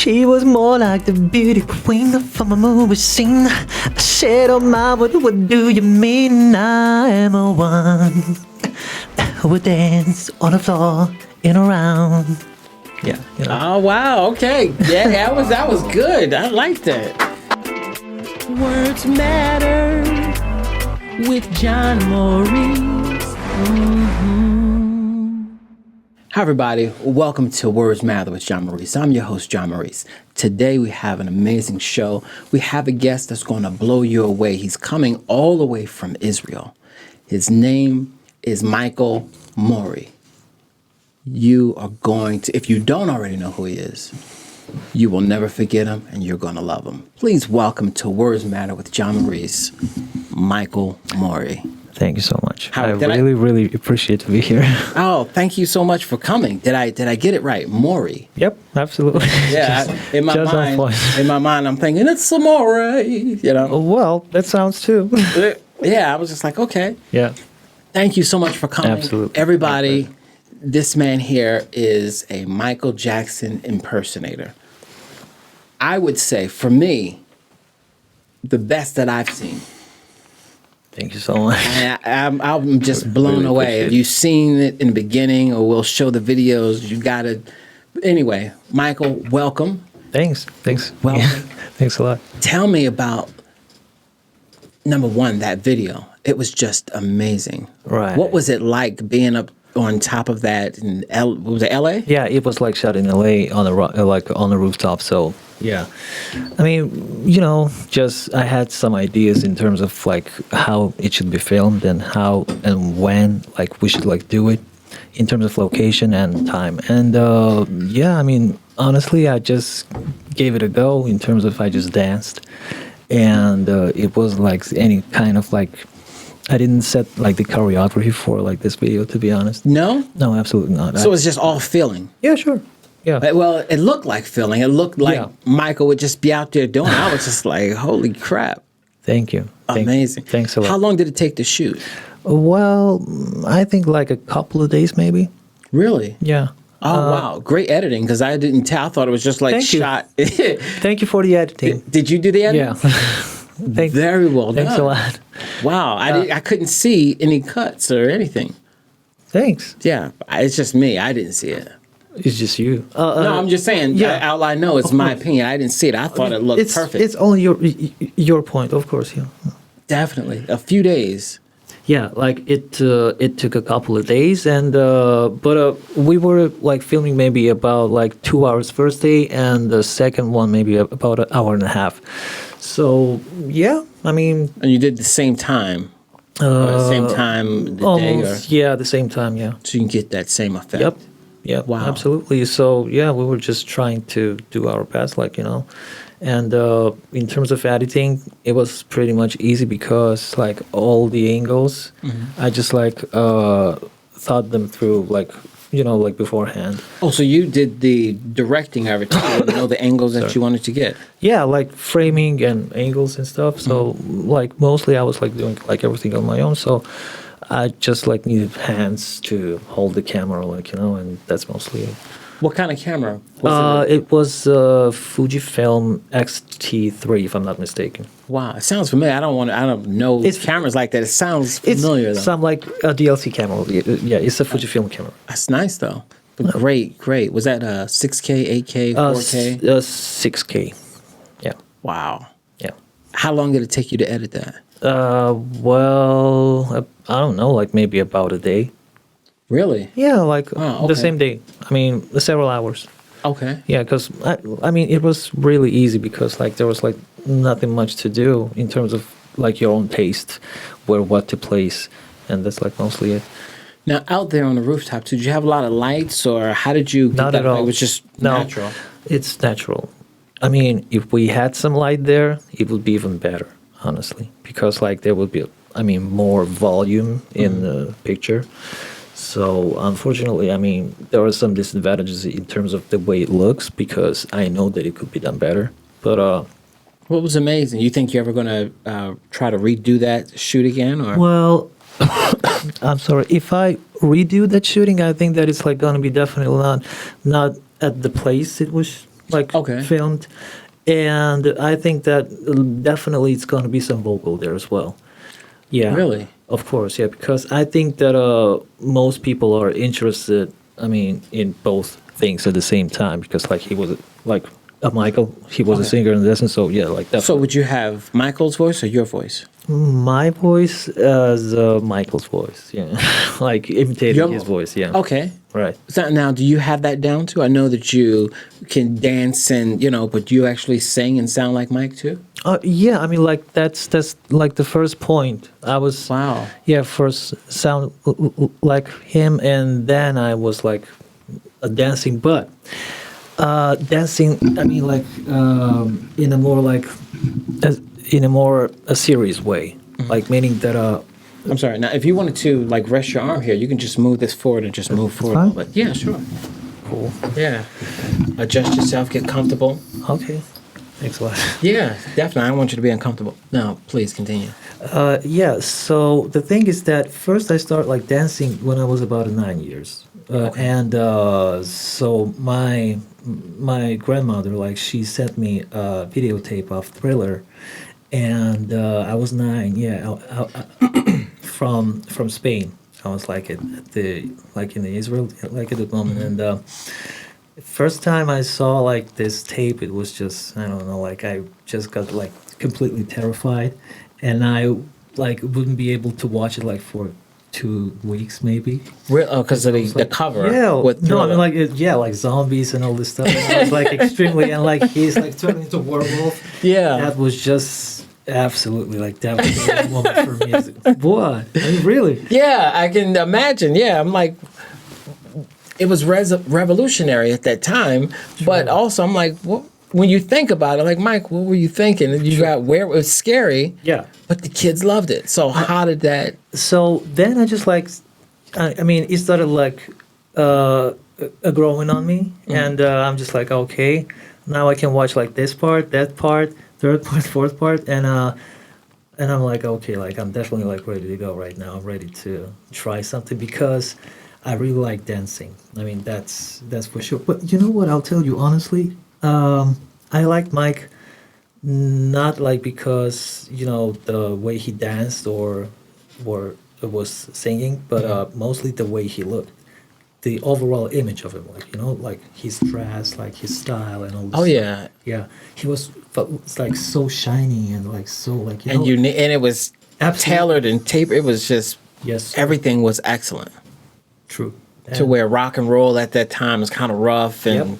She was more like the beauty queen from a movie scene. I said, oh my, what do you mean? I am a one who would dance on the floor in a round. Yeah. You know. Oh wow, okay. Yeah, that was good. I like that. Words Matter with John Maurice. Hi everybody, welcome to Words Matter with John Maurice. I'm your host, John Maurice. Today we have an amazing show. We have a guest that's going to blow you away. He's coming all the way from Israel. His name is Michael Mori. You are going to, if you don't already know who he is, you will never forget him and you're going to love him. Please welcome to Words Matter with John Maurice, Michael Mori. Thank you so much. I really appreciate to be here. Oh, thank you so much for coming. Did I get it right? Mori. Yep, absolutely. Yeah, in my mind, I'm thinking it's some Mori. You know. Well, that sounds too. Yeah, I was just like, okay. Yeah. Thank you so much for coming. Absolutely. Everybody, this man here is a Michael Jackson impersonator. I would say, for me, the best that I've seen. Thank you so much. I'm just blown really away. If you've seen it in the beginning, or we'll show the videos, you got to. Anyway, Michael, welcome. Thanks. Welcome. Yeah. Thanks a lot. Tell me about, number one, that video. It was just amazing. Right. What was it like being up on top of that in was it LA? Yeah, it was like shot in LA on the rooftop. So yeah, I mean, just I had some ideas in terms of like how it should be filmed and how and when like we should like do it in terms of location and time. And yeah, I mean, honestly, I just gave it a go in terms of I just danced, and it was like any kind of like. I didn't set like the choreography for like this video, to be honest. No, absolutely not. So it's just all feeling. Yeah, sure. Yeah. Well, it looked like feeling. It looked like Michael would just be out there doing it. I was just like, holy crap. Thank you. Amazing. Thanks a lot. How long did it take to shoot? Well, I think like a couple of days maybe. Really? Yeah. Oh, wow. Great editing, because I didn't tell. I thought it was just like shot. Thank you for the editing. Did you do the editing? Yeah. Very well done. Thanks a lot. Wow. I couldn't see any cuts or anything. Thanks. Yeah. It's just me. I didn't see it. It's just you. No, I'm just saying. Yeah. All I know is my opinion. I didn't see it. I thought it looked perfect. It's only your point, of course. Yeah. Definitely. A few days. Yeah, like it took a couple of days, and but we were like filming maybe about like 2 hours first day, and the second one maybe about an hour and a half. So yeah, I mean. And you did the same time. The same time the day, or? Yeah, the same time. Yeah. So you can get that same effect. Yep. Yeah. Wow. Absolutely. So yeah, we were just trying to do our best, like And in terms of editing, it was pretty much easy because like all the angles, I just like thought them through like beforehand. Oh, so you did the directing of it too, the angles that you wanted to get. Yeah, like framing and angles and stuff. So like mostly I was like doing like everything on my own. So I just like needed hands to hold the camera, and that's mostly it. What kind of camera? It was Fujifilm X-T3, if I'm not mistaken. Wow, it sounds familiar. I don't know cameras like that. It sounds familiar, though. It's some like a DLC camera. Yeah, it's a Fujifilm camera. That's nice, though. Great. Was that 6K, 8K, 4K? 6K. Yeah. Wow. Yeah. How long did it take you to edit that? Well, I don't know, like maybe about a day. Really? Yeah, like the same day. I mean, several hours. Okay. Yeah, because I mean, it was really easy because like there was like nothing much to do in terms of like your own taste, what to place, and that's like mostly it. Now, out there on the rooftop, did you have a lot of lights, or how did you get Not that? at all. It was just natural. It's natural. I mean, if we had some light there, it would be even better, honestly, because like there would be, more volume in the picture. So unfortunately, I mean, there are some disadvantages in terms of the way it looks because I know that it could be done better. But what was amazing? You think you're ever going to try to redo that shoot again, or? Well, I'm sorry. If I redo that shooting, I think that it's like going to be definitely not at the place it was like Okay. filmed, and I think that definitely it's going to be some vocal there as well. Yeah. Really? Of course, yeah, because I think that most people are interested. I mean, in both things at the same time. Because like he was like Michael, he was a Okay. singer in this, and so yeah, like So definitely. would you have Michael's voice or your voice? My voice as Michael's voice, yeah, like imitating Your- his voice, yeah. Okay. Right. So now, do you have that down too? I know that you can dance and but you actually sing and sound like Mike too. Yeah, I mean, like that's like the first point. I was Wow. yeah, first sound like him, and then I was like dancing, but dancing. I mean, like in a more like a, in a more a serious way, like meaning that I'm sorry. Now, if you wanted to like rest your arm here, you can just move this forward and just move forward. fine. But yeah, sure. cool. Yeah. Adjust yourself, get comfortable. Okay, thanks a lot. Yeah, definitely. I don't want you to be uncomfortable. No, please continue. Yeah, so the thing is that first I started like dancing when I was about 9 years, and so my grandmother like she sent me a videotape of Thriller, and I was 9, yeah, from Spain. I was like at the like in the Israel like at the moment, and first time I saw like this tape, it was just I don't know, like I just got like completely terrified, and I like wouldn't be able to watch it like for 2 weeks maybe. Real? Oh, because of the Like, cover. yeah, With no, I mean Thriller. like yeah, like zombies and all this stuff. And I was like extremely, and like he's like turning into a werewolf. Yeah. That was just absolutely like devastating moment for me. I was like, what? I mean, really? Yeah, I can imagine. Yeah, I'm like, it was revolutionary at that time, but also I'm like, what? When you think about it, like Mike, what were you thinking? And you got where it was scary, Yeah. but the kids loved it. So how did that? So then I just like, I mean, it started like growing on me, and I'm just like, okay, now I can watch like this part, that part, third part, fourth part, and I'm like, okay, like I'm definitely like ready to go right now. I'm ready to try something because I really like dancing. I mean, that's for sure. But you know what? I'll tell you honestly, I like Mike not like because the way he danced or was singing, but mostly the way he looked, the overall image of him, like like his dress, like his style, and all this Oh stuff. yeah, Yeah, he was it's like so shiny and like so like and and it was Absolutely. tailored and tapered. It was just yes, everything was excellent. true. To And- where rock and roll at that time was kind of rough, and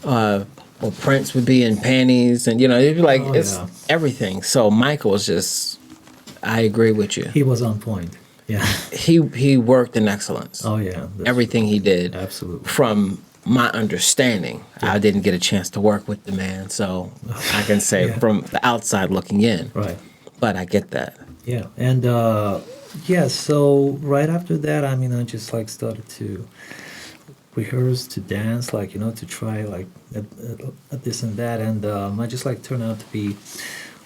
well, Prince would be in panties, and it'd be like Oh, it's yeah. everything. So Michael was just, I agree with you. he was on point. Yeah. He worked in excellence. Oh yeah. that's- Everything he did. Absolutely. From my understanding, I didn't get a chance to work with the man, so I can say Yeah. from the outside looking in. Right. But I get that. Yeah, and yeah, so right after that, I mean, I just like started to rehearse, to dance, like to try like this and that, and I just like turned out to be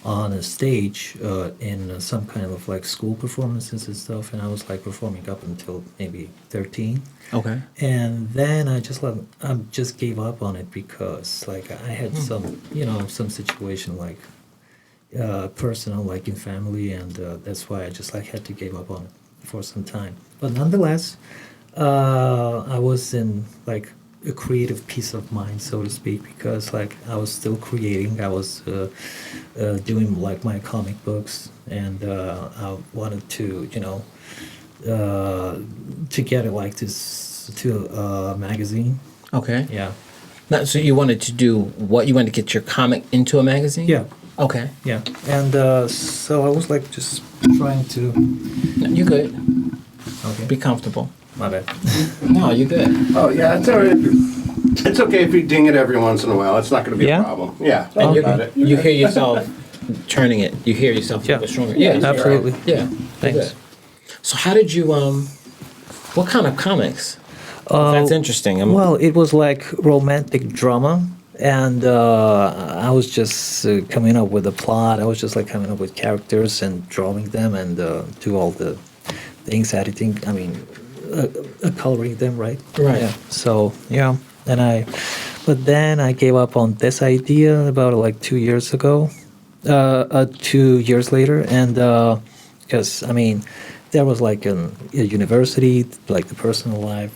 on a stage in some kind of like school performances and stuff, and I was like performing up until maybe 13. Okay. And then I just gave up on it because like I had some situation like personal like in family, and that's why I just like had to give up on it for some time. But nonetheless, I was in like a creative peace of mind, so to speak, because like I was still creating. I was doing like my comic books, and I wanted to to get it like this to a magazine. Okay. Yeah. Now, so you wanted to do what? You wanted to get your comic into a magazine? Yeah. Okay. Yeah. And so I was like just trying to. No, you good. Okay. Be comfortable. My bad. No, you good. Oh, yeah, it's all right. It's okay if you ding it every once in a while. It's not going to be Yeah? a problem. Yeah, And think you, about it. you hear yourself turning it. You hear yourself a Yeah. little stronger. Yeah, you're absolutely. right. Yeah. Thanks. Good. So how did you what kind of comics? That's interesting. Well, it was like romantic drama, and I was just coming up with a plot. I was just like coming up with characters and drawing them and do all the things, editing. I mean, coloring them, right? Right. Yeah. So yeah, and I But then I gave up on this idea about like 2 years ago, 2 years later, and because I mean, there was like a university, like the personal life,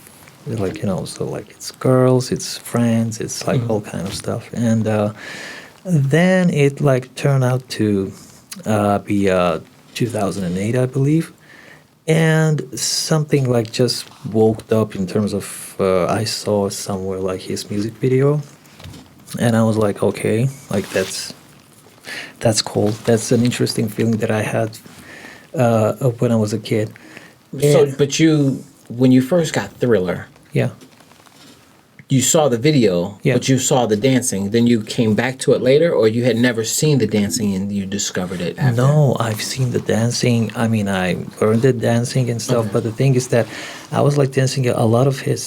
like so like it's girls, it's friends, it's like all kind of stuff, and then it like turned out to be 2008, I believe, and something like just woke up in terms of I saw somewhere like his music video, and I was like, okay, like that's cool. That's an interesting feeling that I had when I was a kid. So, And- but when you first got Thriller, yeah, you saw the video, Yeah. but you saw the dancing. Then you came back to it later, or you had never seen the dancing and you discovered it after? no, I've seen the dancing. I mean, I learned the dancing and stuff. Okay. But the thing is that I was like dancing a lot of his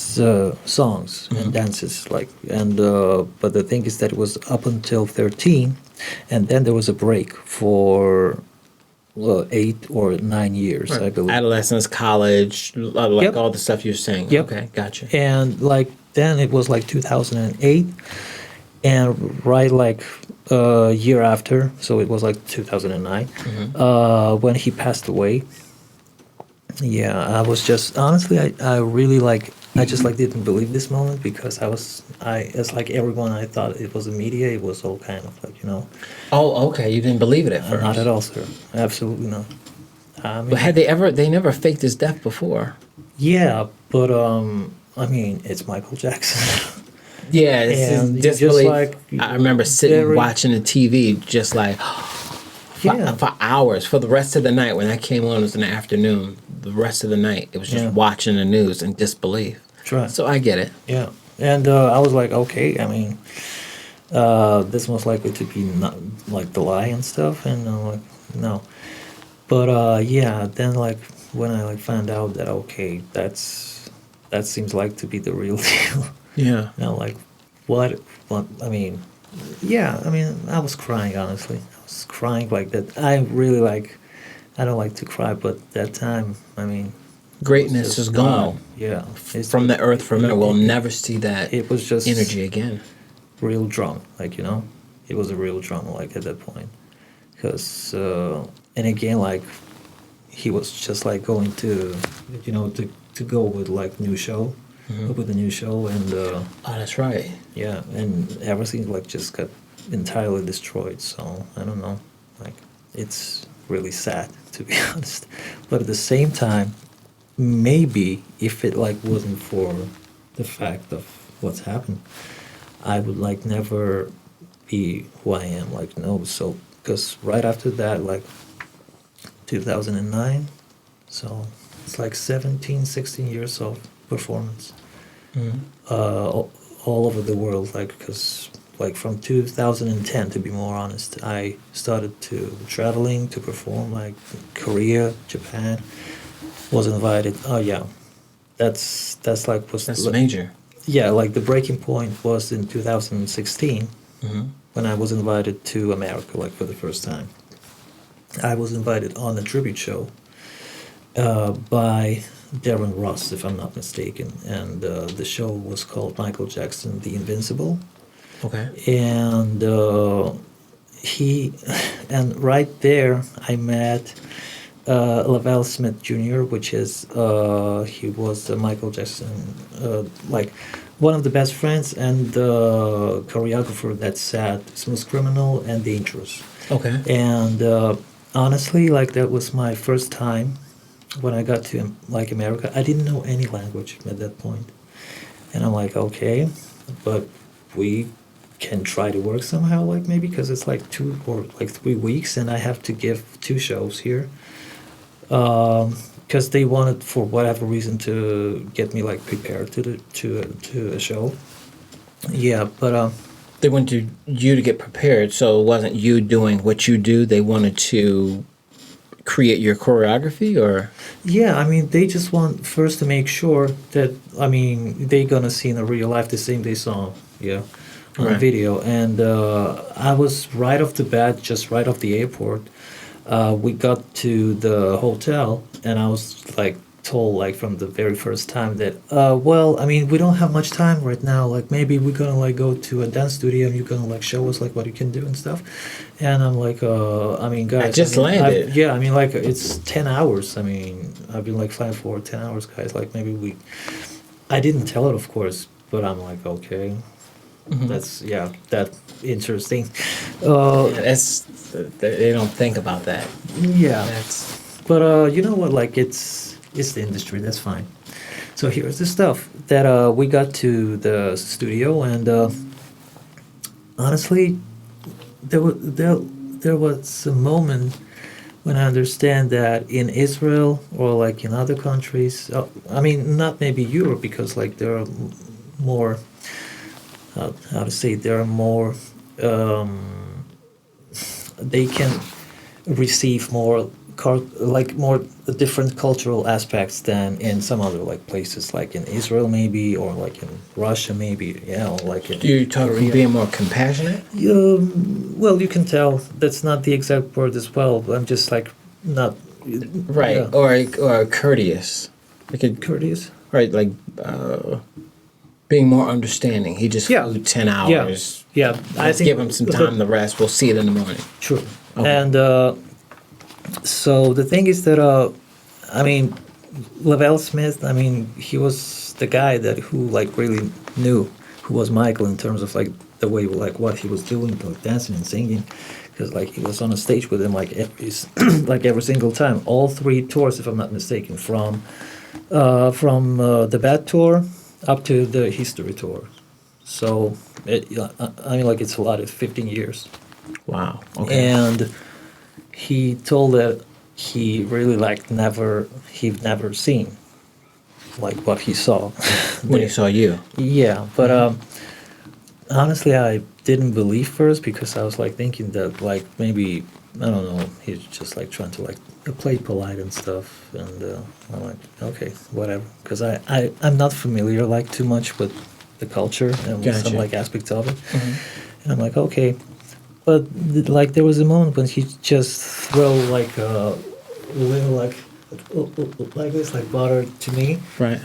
songs and dances, like, and but the thing is that it was up until 13, and then there was a break for 8 or 9 years, I believe. Adolescence, college, like Yep. all the stuff you're saying. Yep. Okay, gotcha. And like then it was like 2008, and right like a year after, so it was like 2009, when he passed away. Yeah, I was just honestly, I really like, I just like didn't believe this moment, because it's like everyone, I thought it was the media, it was all kind of like Oh, okay. You didn't believe it at first. not at all, sir, absolutely not. I mean, But had they never faked his death before? yeah, but I mean, it's Michael Jackson. Yeah, it's And you just, disbelief. like, I remember sitting very- watching the TV just like Yeah. for hours. For the rest of the night, when that came on, it was in the afternoon. The rest of the night, it was just Yeah. watching the news in disbelief. Right. So I get it. Yeah, and I was like, okay, I mean, this was likely to be not like the lie and stuff, and I'm like, no, but yeah, then like when I like found out that okay, that seems like to be the real deal. Yeah. And I'm like, what? I mean, yeah, I mean, I was crying, honestly. I was crying like that. I really like, I don't like to cry, but that time, I mean, Greatness just is gone wow. Yeah, it's from the earth forever. We'll it- never see that It was just energy again. real drama, like it was a real drama, like at that point, because and again, like he was just like going to, to go with like new show, with a new show, and Oh, that's right. yeah, and everything like just got entirely destroyed. So I don't know, like it's really sad to be honest, but at the same time, maybe if it like wasn't for the fact of what's happened, I would like never be who I am. Like no, so because right after that, like 2009, so it's like 17, 16 years of performance all over the world. Like because like from 2010, to be more honest, I started to traveling to perform like Korea, Japan. Was invited. Oh yeah, that's like was That's major. yeah, like the breaking point was in 2016 when I was invited to America, like for the first time. I was invited on a tribute show by Darren Ross, if I'm not mistaken, and the show was called Michael Jackson: The Invincible, Okay. and he, and right there I met Lavelle Smith Jr., which is he was Michael Jackson, like one of the best friends and the choreographer that sat Smooth Criminal and Dangerous. Okay. And honestly, like that was my first time when I got to like America. I didn't know any language at that point, and I'm like, okay, but we can try to work somehow, like maybe because it's like 2 or like 3 weeks, and I have to give 2 shows here. Because they wanted, for whatever reason, to get me like prepared to a show. Yeah, but They wanted you to get prepared, so it wasn't you doing what you do. They wanted to create your choreography, or yeah, I mean, they just want first to make sure that, I mean, they gonna see in the real life the same they saw, yeah, on Right. video. And I was right off the bat, just right off the airport. We got to the hotel, and I was like told like from the very first time that well, I mean, we don't have much time right now, like maybe we're gonna like go to a dance studio and you're gonna like show us like what you can do and stuff. And I'm like, I mean, guys, just mean, landed. yeah, I mean, like it's 10 hours. I mean, I've been like flying for 10 hours, guys, like maybe we, I didn't tell it, of course, but I'm like, okay, that's, yeah, that interesting. Yeah, that's they don't think about that. Yeah. That's But you know what? Like it's the industry. That's fine. So here's the stuff that we got to the studio, and honestly, there was a moment when I understand that in Israel or like in other countries, I mean, not maybe Europe because like there are more. How to say? There are more. They can receive more like more different cultural aspects than in some other like places like in Israel maybe or like in Russia maybe, you know, like in you talking Korea. being more compassionate. Well, you can tell that's not the exact word as well, but I'm just like not Right, yeah. or courteous. Like a, Courteous. right, like being more understanding. He just Yeah. flew 10 Yeah, hours. yeah. Let's give him some time to rest. We'll see it in the morning. True. Okay. And so the thing is that I mean, Lavelle Smith, I mean, he was the guy that who like really knew who was Michael in terms of like the way like what he was doing, like dancing and singing, because like he was on a stage with him like every like every single time, all three tours if I'm not mistaken, from the Bad Tour up to the History Tour. So I mean, like it's a lot of 15 years. Wow. Okay. And he told that he really like he'd never seen like what he saw When he there. saw you. Yeah, but honestly, I didn't believe first because I was like thinking that like maybe I don't know, he's just like trying to like play polite and stuff, and I'm like okay, whatever, because I'm not familiar like too much with the culture and with some Gotcha. like aspects of it, and I'm like okay, but like there was a moment when he just throw like a little like this like butter to me, Right.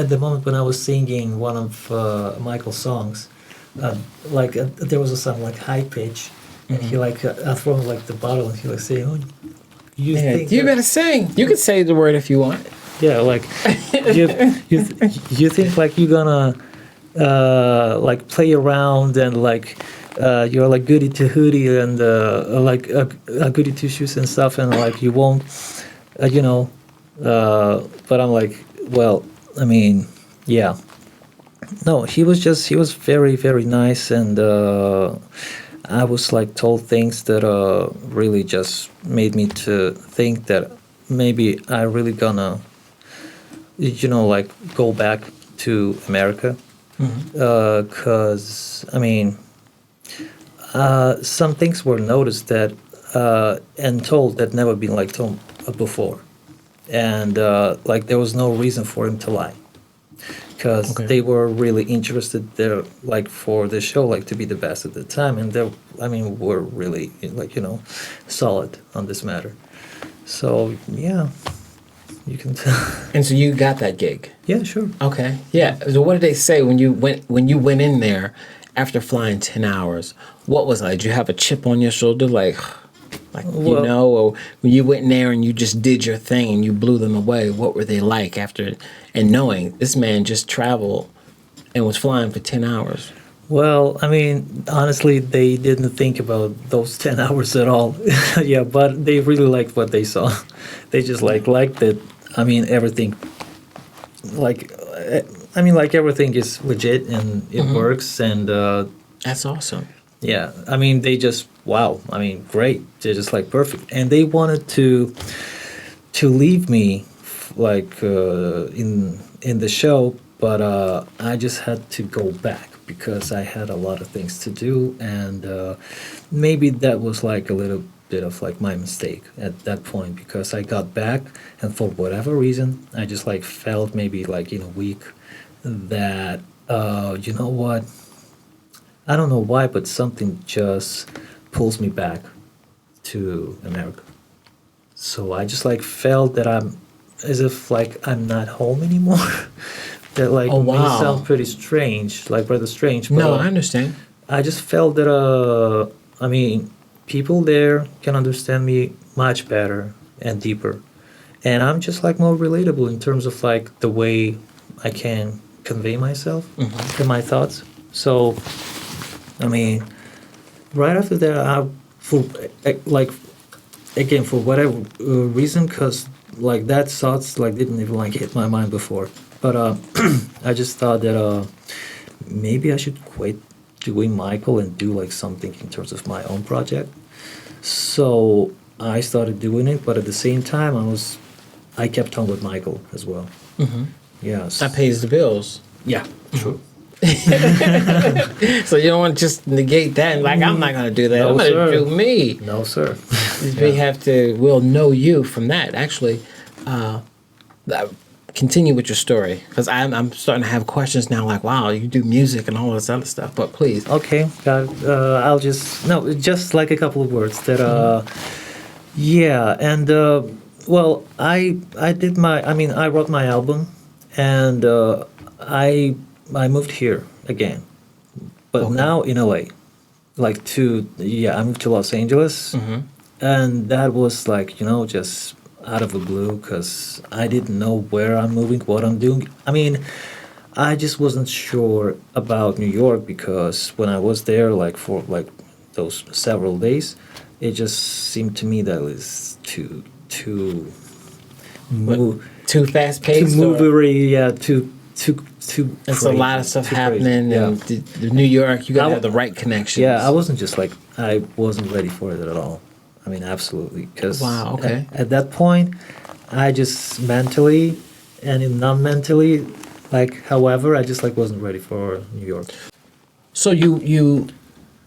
at the moment when I was singing one of Michael's songs, like there was a song like high pitch, and he like throw like the bottle, and he like say, "Oh, you Yeah, think you that-" better sing. You can say the word if you want. yeah, like you think like you're gonna like play around and like you're like goody to hootie and like a goody two shoes and stuff, and like you won't, you know. But I'm like, well, I mean, yeah. No, he was very, very nice, and I was like told things that really just made me to think that maybe I really gonna, you know, like go back to America, because I mean, some things were noticed that and told that never been like told before, and like there was no reason for him to lie because Okay. they were really interested there like for the show like to be the best at the time, and they I mean were really like, you know, solid on this matter. So yeah, you can tell. And so you got that gig. Yeah, sure. Okay. Yeah. So what did they say when you went in there after flying 10 hours? What was it? Like, did you have a chip on your shoulder like you Well- know, or when you went in there and you just did your thing and you blew them away, what were they like after and knowing this man just traveled and was flying for 10 hours? Well, I mean, honestly, they didn't think about those 10 hours at all. Yeah, but they really liked what they saw. They just like liked it. I mean, everything. Like, I mean, like everything is legit and it works. And That's awesome. yeah, I mean, they just wow. I mean, great. They're just like perfect, and they wanted to leave me like in the show, but I just had to go back because I had a lot of things to do, and maybe that was like a little bit of like my mistake at that point because I got back, and for whatever reason, I just like felt maybe like in a week that you know what, I don't know why, but something just pulls me back to America. So I just like felt that I'm as if like I'm not home anymore. That like Oh, may wow. sound pretty strange, like rather strange. But, No, I understand. I just felt that I mean, people there can understand me much better and deeper, and I'm just like more relatable in terms of like the way I can convey myself and my thoughts. So, I mean, right after that, for like again for whatever reason, because like that thoughts like didn't even like hit my mind before, but I just thought that maybe I should quit doing Michael and do like something in terms of my own project. So I started doing it, but at the same time, I kept on with Michael as well. Yes. That pays the bills. Yeah. True. So you don't want to just negate that. Like, I'm not going to do that. No, I'm going sir. to do me. No, sir. We'll know you from that. Actually, continue with your story. Because I'm starting to have questions now like, wow, you do music and all this other stuff. But please. Okay, got it. I'll just like a couple of words that, yeah, and well, I wrote my album, and I moved here again, but now in LA, I moved to Los Angeles, and that was like just out of the blue because I didn't know where I'm moving, what I'm doing. I mean, I just wasn't sure about New York because when I was there, like for like those several days, it just seemed to me that it was too move Too fast too paced? movery, yeah, too. It's a crazy, lot of stuff too crazy. happening Yeah. in New York. You got I to w- have the right connections. Yeah, I wasn't just like I wasn't ready for it at all. I mean, absolutely, because Wow, okay. at that point, I just mentally and non-mentally, like, however, I just like wasn't ready for New York. So you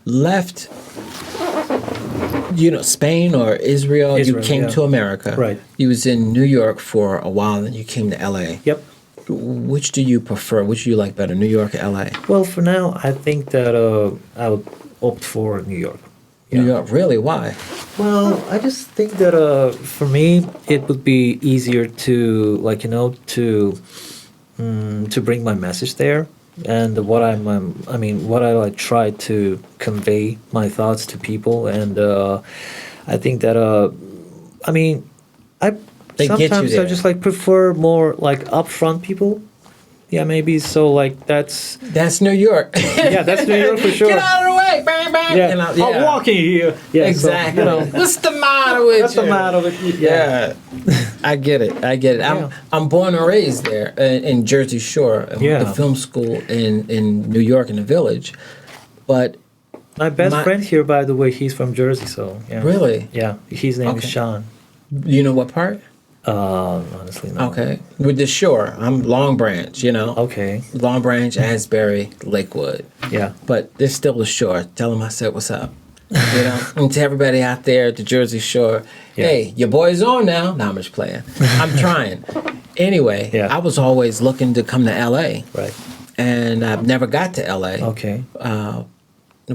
left, Spain or Israel. You Israel, came yeah. to America. Right. You was in New York for a while, and you came to LA. Yep. Which do you prefer? Which do you like better, New York or LA? Well, for now, I think that I would opt for New York. New Yeah. York, really? Why? Well, I just think that for me, it would be easier to to bring my message there, and what what I like try to convey my thoughts to people, and I think that I They get you sometimes I there. just like prefer more like upfront people. Yeah, maybe so. Like That's New York. yeah, that's New York for sure. Get out of the way, bang, bang. Yeah, You know, I'm walking here. Yeah, so, Exactly. What's the matter with What's you? the matter with you? Yeah, I get it. Yeah. I'm born and raised there in Jersey Shore, Yeah. the film school in New York in the Village. But My best friend here, by the way, he's from Jersey, so yeah. Really? Yeah, his name Okay. is Sean. you know what part? Honestly, no. Okay, with the shore, I'm Long Branch. Okay. Long Branch, Asbury, Lakewood. Yeah. But there's still the shore. Tell them I said what's up. And to everybody out there at the Jersey Shore, Yeah. hey, your boy's on now. Not much playing. I'm trying. Anyway, Yeah. I was always looking to come to LA, Right. and I never got to LA. Okay.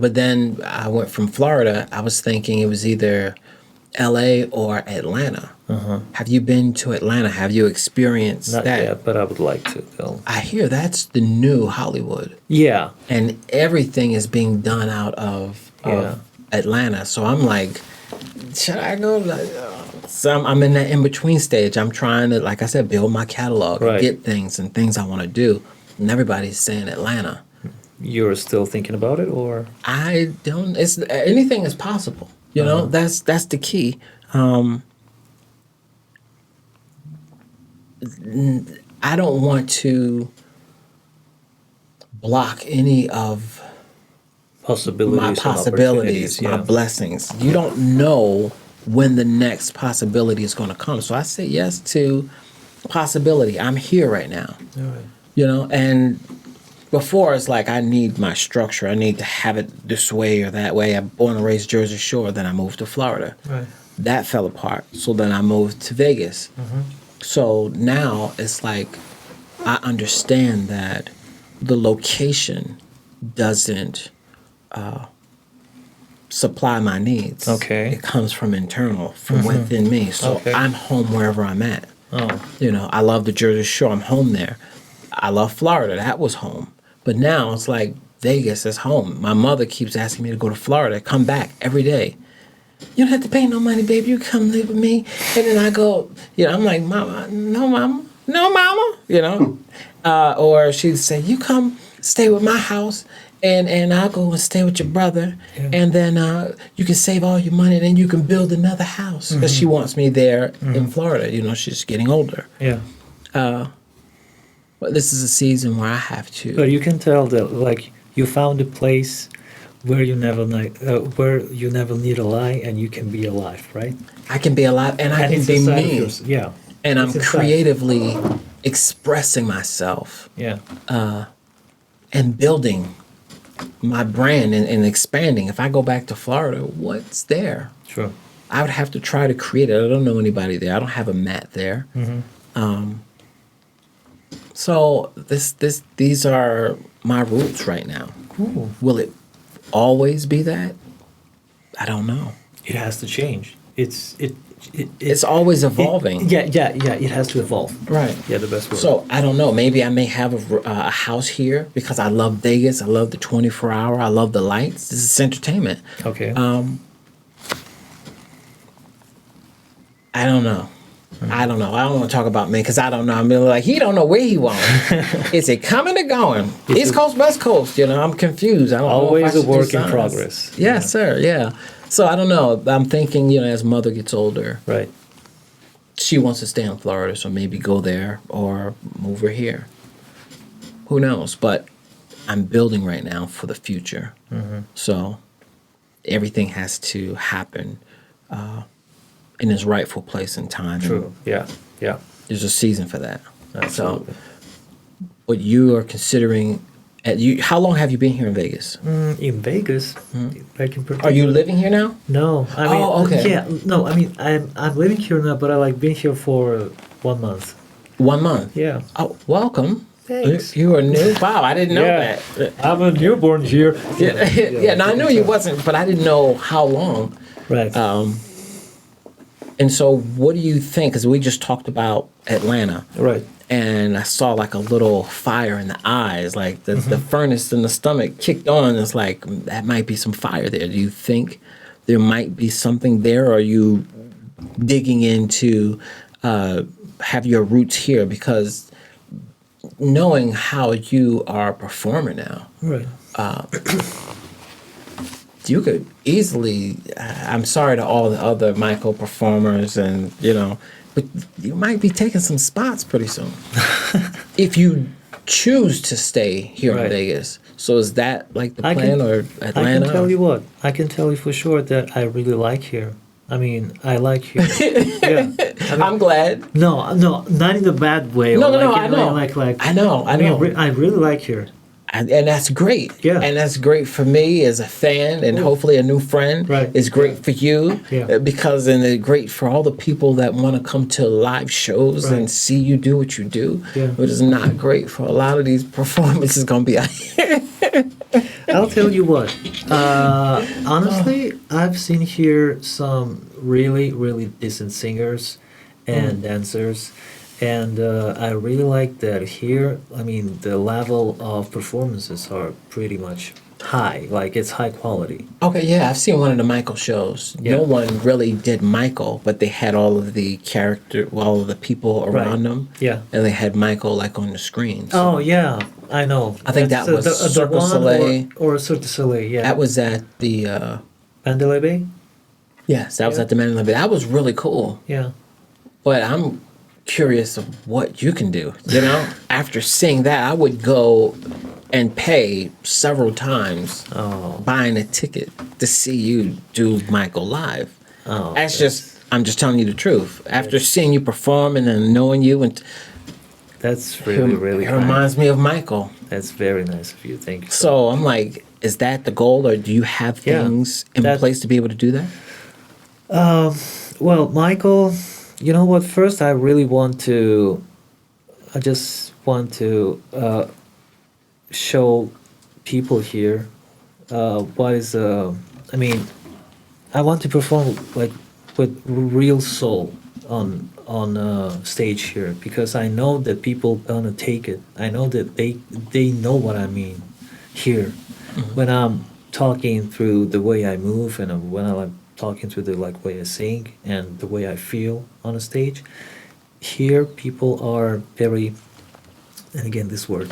But then I went from Florida. I was thinking it was either LA or Atlanta. Have you been to Atlanta? Have you experienced Not that? yet, but I would like to go. I hear that's the new Hollywood. Yeah. And everything is being done out of Yeah. Atlanta. So I'm like, should I go? So I'm in that in between stage. I'm trying to, like I said, build my catalog, Right. and get things and things I want to do. And everybody's saying Atlanta. You're still thinking about it, or? I don't. It's anything is possible. That's the key. I don't want to block any of Possibilities. my and possibilities, opportunities, my yeah. blessings. You don't know when the next possibility is going to come. So I say yes to possibility. I'm here right now. All right. And before it's like I need my structure. I need to have it this way or that way. I'm born and raised Jersey Shore. Then I moved to Florida. Right. That fell apart. So then I moved to Vegas. So now it's like I understand that the location doesn't supply my needs. Okay. It comes from internal, from within me. So Okay. I'm home wherever I'm at. Oh, You know, I love the Jersey Shore. I'm home there. I love Florida. That was home. But now it's like Vegas is home. My mother keeps asking me to go to Florida, come back every day. You don't have to pay no money, baby. You come live with me. And then I go, I'm like, Mama, no, Mama. No, Mama. Or she'd say, you come stay with my house and I'll go and stay with your brother. Yeah. And then you can save all your money and then you can build another house. Because she wants me there in Florida. She's getting older. yeah. But this is a season where I have to. But you can tell that, like, you found a place where you never need a lie, and you can be alive, right? I can be alive and I And can it's be inside of me. yours. Yeah. And I'm It's inside. creatively expressing myself Yeah. and building my brand and expanding. If I go back to Florida, what's there? True. I would have to try to create it. I don't know anybody there. I don't have a mat there. So these are my roots right now. Cool. Will it always be that? I don't know. It has to change. It's always evolving. Yeah. It has to evolve. Right. Yeah, the best word. So I don't know. Maybe I may have a house here because I love Vegas. I love the 24-hour. I love the lights. This is entertainment. Okay. I don't know. I don't know. I don't want to talk about me because I don't know. I'm really like, he don't know where he wants. Is it coming or going? East Coast, West Coast. I'm confused. I don't know. Always if I a should do work in signs. progress. Yes, sir. Yeah. So I don't know. I'm thinking, as mother gets older, Right. she wants to stay in Florida, so maybe go there or move her here. Who knows? But I'm building right now for the future. So everything has to happen in its rightful place and time. True. Yeah. Yeah. There's a season for that. Absolutely. So what you are considering, how long have you been here in Vegas? In Vegas, like in Are you living here now? No, I mean, Oh, okay. Yeah, no, I mean, I'm living here now, but I like been here for 1 month. 1 month? Yeah. Oh, welcome. Thanks. You are new? Wow, I didn't know that. I'm a newborn here. Yeah, no, I knew you wasn't, but I didn't know how long. Right. And so what do you think? Because we just talked about Atlanta. Right. And I saw like a little fire in the eyes, like the furnace in the stomach kicked on. It's like, that might be some fire there. Do you think there might be something there? Or are you digging into have your roots here? Because knowing how you are a performer now, Right. you could easily, I'm sorry to all the other Michael performers and, but you might be taking some spots pretty soon. If you choose to stay here in Right. Vegas. So is that like the I plan can- or Atlanta? I can tell you what. I can tell you for sure that I really like here. I mean, I like here. Yeah. I'm glad. No, not in a bad way. No, or no, no, like I in know. Like, I know. I really like here. And that's great. Yeah. And that's great for me as a fan and hopefully a new friend. Right. It's great for you. Yeah. Because and it's great for all the people that want to come to live shows Right. and see you do what you do. Yeah. But it's not great for a lot of these performances going to be out here. I'll tell you what. Honestly, I've seen here some really, really decent singers and dancers, and I really like that here. I mean, the level of performances are pretty much high. Like it's high quality. Okay, yeah, I've seen one of the Michael shows. Yeah. No one really did Michael, but they had all of the all of the people around them. Yeah. And they had Michael like on the screen. So Oh yeah, I know. I think that was Cirque du one Soleil. or Cirque du Soleil. Yeah. that was at the Mandalay Bay. yes, that was Yeah. at the Mandalay Bay. That was really cool. Yeah. But I'm curious of what you can do. After seeing that, I would go and pay several times buying a ticket to see you do Michael live. Oh, I'm just telling you the truth. After seeing you perform and then knowing you, and That's really, really it kind. reminds me of Michael. That's very nice of you. Thank you. So I'm like, is that the goal, or do you have Yeah, things in that- place to be able to do that? Well, Michael, you know what? First, I just want to show people here what is. I mean, I want to perform like with real soul on stage here because I know that people gonna take it. I know that they know what I mean here when I'm talking through the way I move and when I'm like talking through the like way I sing and the way I feel on a stage. Here, people are very, and again this word,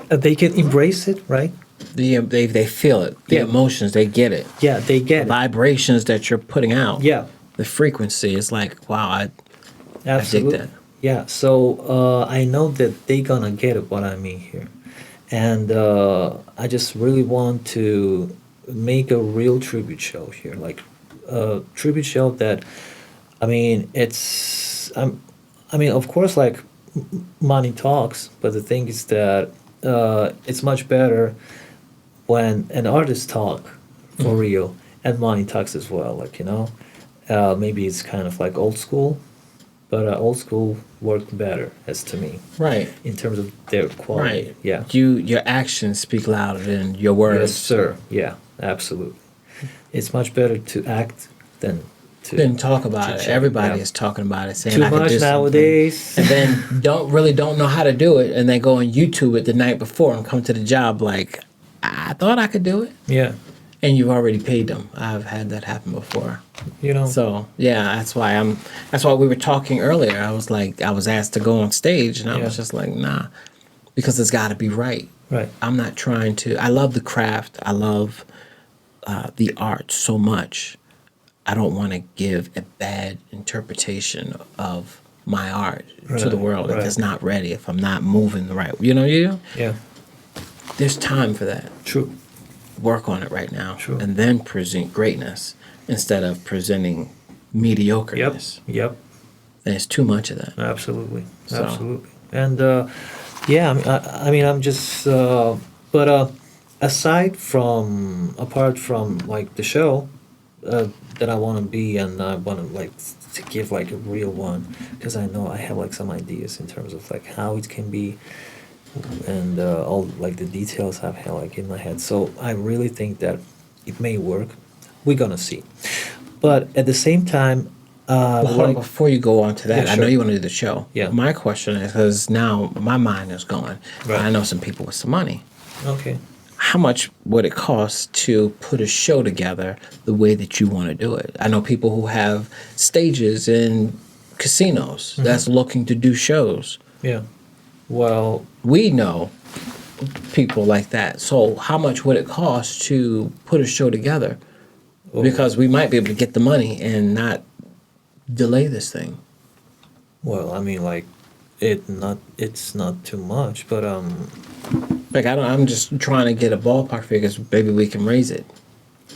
they can embrace it, right? They feel it. The Yeah. emotions, they get it. Yeah, they get it. Vibrations that you're putting out. Yeah. The frequency is like, wow, I Absolutely. that. Yeah. So I know that they gonna get it what I mean here, and I just really want to make a real tribute show here, like a tribute show that, I mean, I mean, of course, like money talks, but the thing is that it's much better when an artist talk for real and money talks as well. Like maybe it's kind of like old school, but old school worked better as to me Right. in terms of their quality. Right. Yeah. Your actions speak louder than your words. Yes, sir. Yeah, absolutely. It's much better to act than to Then talk about it. chat. Everybody Yeah. is talking about it, saying Too I can much do something. nowadays. And then don't know how to do it, and they go on YouTube it the night before and come to the job like, I thought I could do it, Yeah. and you've already paid them. I've had that happen before. So yeah, that's why we were talking earlier. I was asked to go on stage, and I was Yeah. just like, nah, because it's got to be right. Right. I'm not trying to. I love the craft. I love the art so much. I don't want to give a bad interpretation of my art to the Right, world if right. it's not ready, if I'm not moving the right. You. Yeah. There's time for that. True. Work on it right now, True. and then present greatness instead of presenting Yep. mediocreness. Yep. And it's too much of that. Absolutely. So- Absolutely. And yeah, I mean, I'm just, but apart from like the show that I want to be, and I want to like to give like a real one, because I know I have like some ideas in terms of like how it can be, and all like the details I've had like in my head. So I really think that it may work. We're gonna see. But at the same time, Well, hold on, before you go on to that, Yeah, I know sure. you want to do the show. Yeah. My question is, because now my mind is going. Right. I know some people with some money. okay. How much would it cost to put a show together the way that you want to do it? I know people who have stages in casinos that's looking to do shows. Yeah. Well, We know people like that. So how much would it cost to put a show together? Because we might be able to get the money and not delay this thing. I mean, like, it's not too much, but Like I'm just trying to get a ballpark figure, 'cause maybe we can raise it.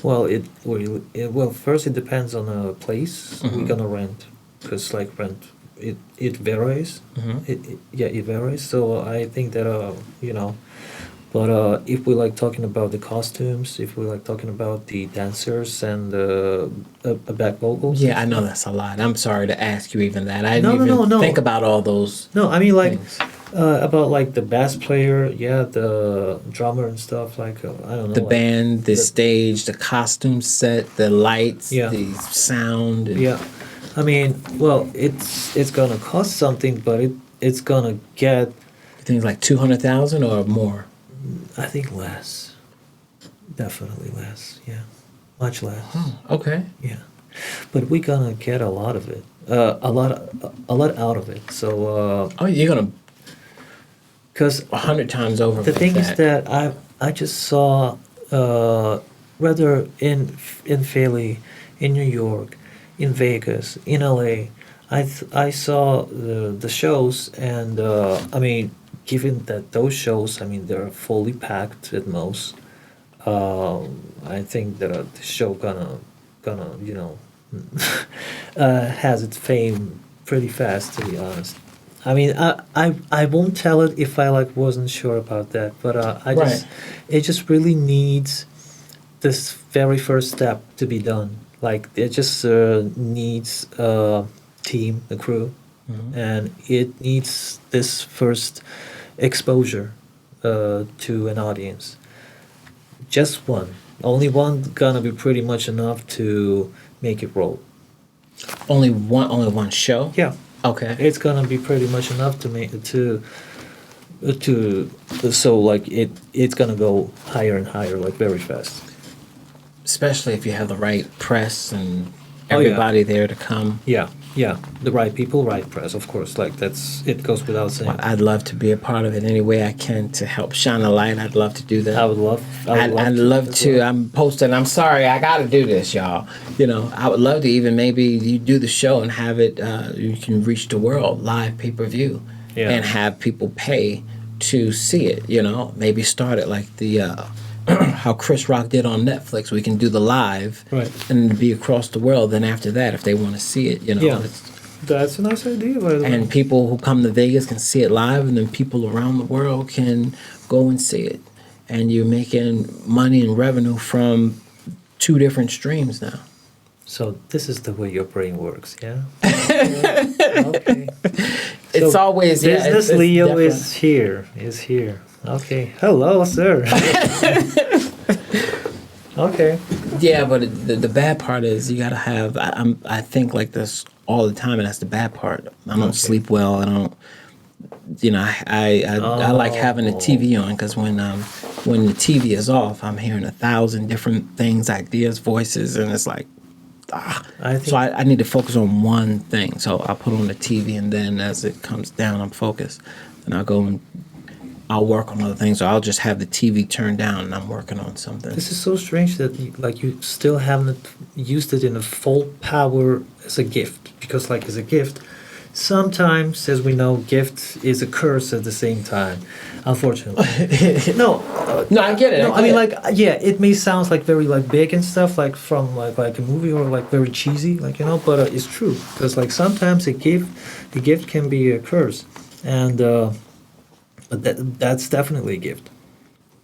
well, first it depends on a place we're gonna rent, because like rent, it varies. It varies. So I think that but if we like talking about the costumes, if we like talking about the dancers and the back vocals. Yeah, I know that's a lot. I'm sorry to ask you even that. I No, didn't no, even no, no. think about all those. No, I mean like things. about like the bass player, yeah, the drummer and stuff. Like I don't know, The like, band, the stage, the costume set, the lights, Yeah. the sound. and- Yeah, I mean, well, it's gonna cost something, but it's gonna get, Things like 200,000 or more. I think, less. Definitely less. Yeah, much less. Okay. Yeah, but we're gonna get a lot of it. A lot out of it. So, Oh, you're gonna because 100 times over. the with thing is that I just saw rather in Philly, in New York, in Vegas, in LA, I saw the shows, and I mean, given that those shows, I mean, they're fully packed at most. I think that the show gonna has its fame pretty fast, to be honest. I mean, I won't tell it if I like wasn't sure about that, but Right. it just really needs this very first step to be done. Like it just needs a team, a crew, and it needs this first exposure to an audience. Just one, only one, gonna be pretty much enough to make it roll. Only one show? Yeah. Okay. It's gonna be pretty much enough to make to so like it's gonna go higher and higher like very fast. Especially if you have the right press and Oh, yeah. everybody there to come. Yeah, yeah. The right people, right press, of course. Like it goes without saying. Well, I'd love to be a part of it any way I can to help shine a light. I'd love to do that. I'd love to. as well. I'm posting. I'm sorry. I got to do this, y'all. I would love to even maybe you do the show and have it. You can reach the world live pay-per-view, Yeah. and have people pay to see it. Maybe start it like the how Chris Rock did on Netflix. We can do the live, Right. and be across the world. Then after that, if they want to see it, Yeah. it's- That's a nice idea, by the way. and people who come to Vegas can see it live, and then people around the world can go and see it. And you're making money and revenue from 2 different streams now. So this is the way your brain works, yeah? Okay. It's So always Business it's Leo different. is here. Okay. Hello, sir. Okay. Yeah, but the bad part is you gotta have. I think like this all the time, and that's the bad part. I don't sleep well. I don't. I like having the TV on because when the TV is off, I'm hearing 1,000 different things, ideas, voices, and it's like. I think So I need to focus on one thing. So I put on the TV, and then as it comes down, I'm focused, and I'll go and I'll work on other things. Or I'll just have the TV turned down, and I'm working on something. this is so strange that you still haven't used it in a full power as a gift, because like as a gift, sometimes, as we know, gift is a curse at the same time, unfortunately. No, No, I get it. no, I mean like yeah, it may sound like very like big and stuff like from like a movie or like very cheesy, like but it's true because like sometimes a gift can be a curse, and but that's definitely a gift.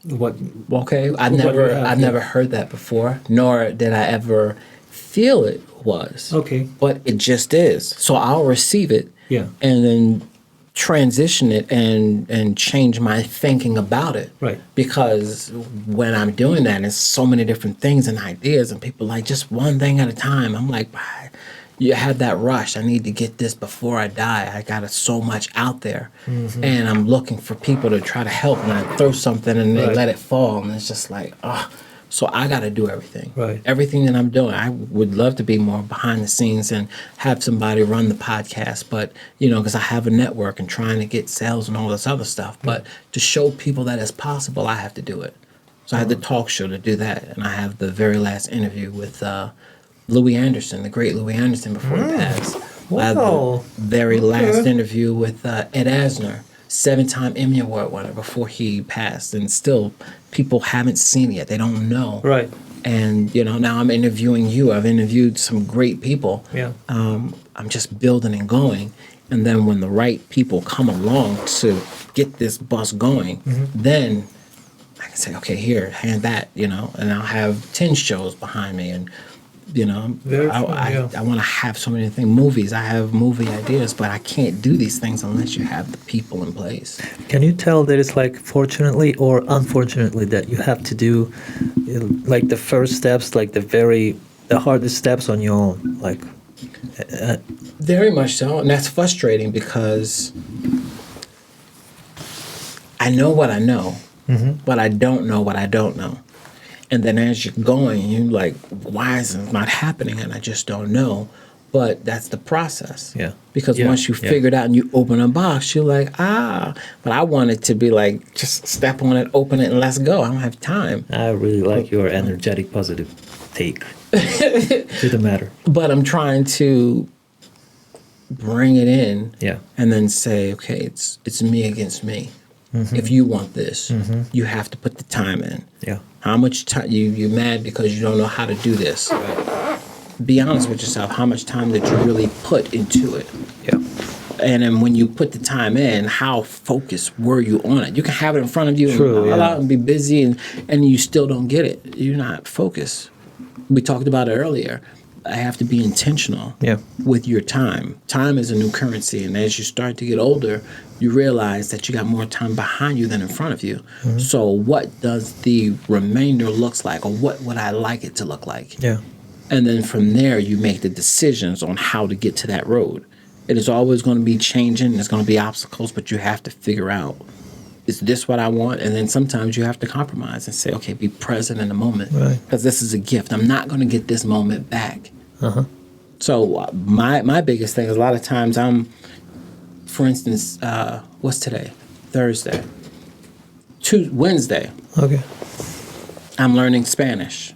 What Okay, What do you have? I've Yeah. never heard that before, nor did I ever feel it was. Okay. But it just is. So I'll receive it. Yeah. And then transition it and change my thinking about it. Right. Because when I'm doing that, it's so many different things and ideas, and people like just one thing at a time. I'm like, you have that rush. I need to get this before I die. I got so much out there, Mm-hmm. and I'm looking for people to try to help. And I throw something, and they Right. let it fall, and it's just like, So I got to do everything. Right. Everything that I'm doing. I would love to be more behind the scenes and have somebody run the podcast, but because I have a network and trying to get sales and all this other stuff. But to show people that it's possible, I have to do it. So I had the talk show to do that, and I have the very last interview with Louis Anderson, the great Louis Anderson, before he passed. I had the Wow. very last Okay. interview with Ed Asner, 7-time Emmy Award winner, before he passed, and still people haven't seen it yet. They don't know. Right. And now I'm interviewing you. I've interviewed some great people. Yeah. I'm just building and going, and then when the right people come along to get this bus going, then I can say, okay, here, hand that, and I'll have 10 shows behind me, and Very true, yeah. I want to have so many things. Movies, I have movie ideas, but I can't do these things unless you have the people in place. Can you tell that it's like fortunately or unfortunately that you have to do like the first steps, like the hardest steps on your own, like Very much so, and that's frustrating because I know what I know, but I don't know what I don't know. And then as you're going, you're like, why is it not happening? And I just don't know. But that's the process. Yeah. Because Yeah, once you yeah. figure it out and you open a box, you're like, But I want it to be like, just step on it, open it, and let's go. I don't have time. I really like your energetic, positive take to the matter. But I'm trying to bring it in, Yeah. and then say, okay, it's me against me. If you want this, you have to put the time in. Yeah. How much time you're mad because you don't know how to do this? Be honest with yourself. How much time did you really put into it? Yeah. And then when you put the time in, how focused were you on it? You can have it in front of you True, and all yeah. out and be busy, and you still don't get it. You're not focused. We talked about it earlier. I have to be intentional Yeah. with your time. Time is a new currency, and as you start to get older, you realize that you got more time behind you than in front of you. So what does the remainder looks like, or what would I like it to look like? Yeah. And then from there, you make the decisions on how to get to that road. It is always going to be changing. There's going to be obstacles, but you have to figure out, is this what I want? And then sometimes you have to compromise and say, okay, be present in the moment. Right. Because this is a gift. I'm not going to get this moment back. Uh-huh. So my biggest thing is a lot of times for instance, what's today? Thursday. Wednesday. Okay. I'm learning Spanish.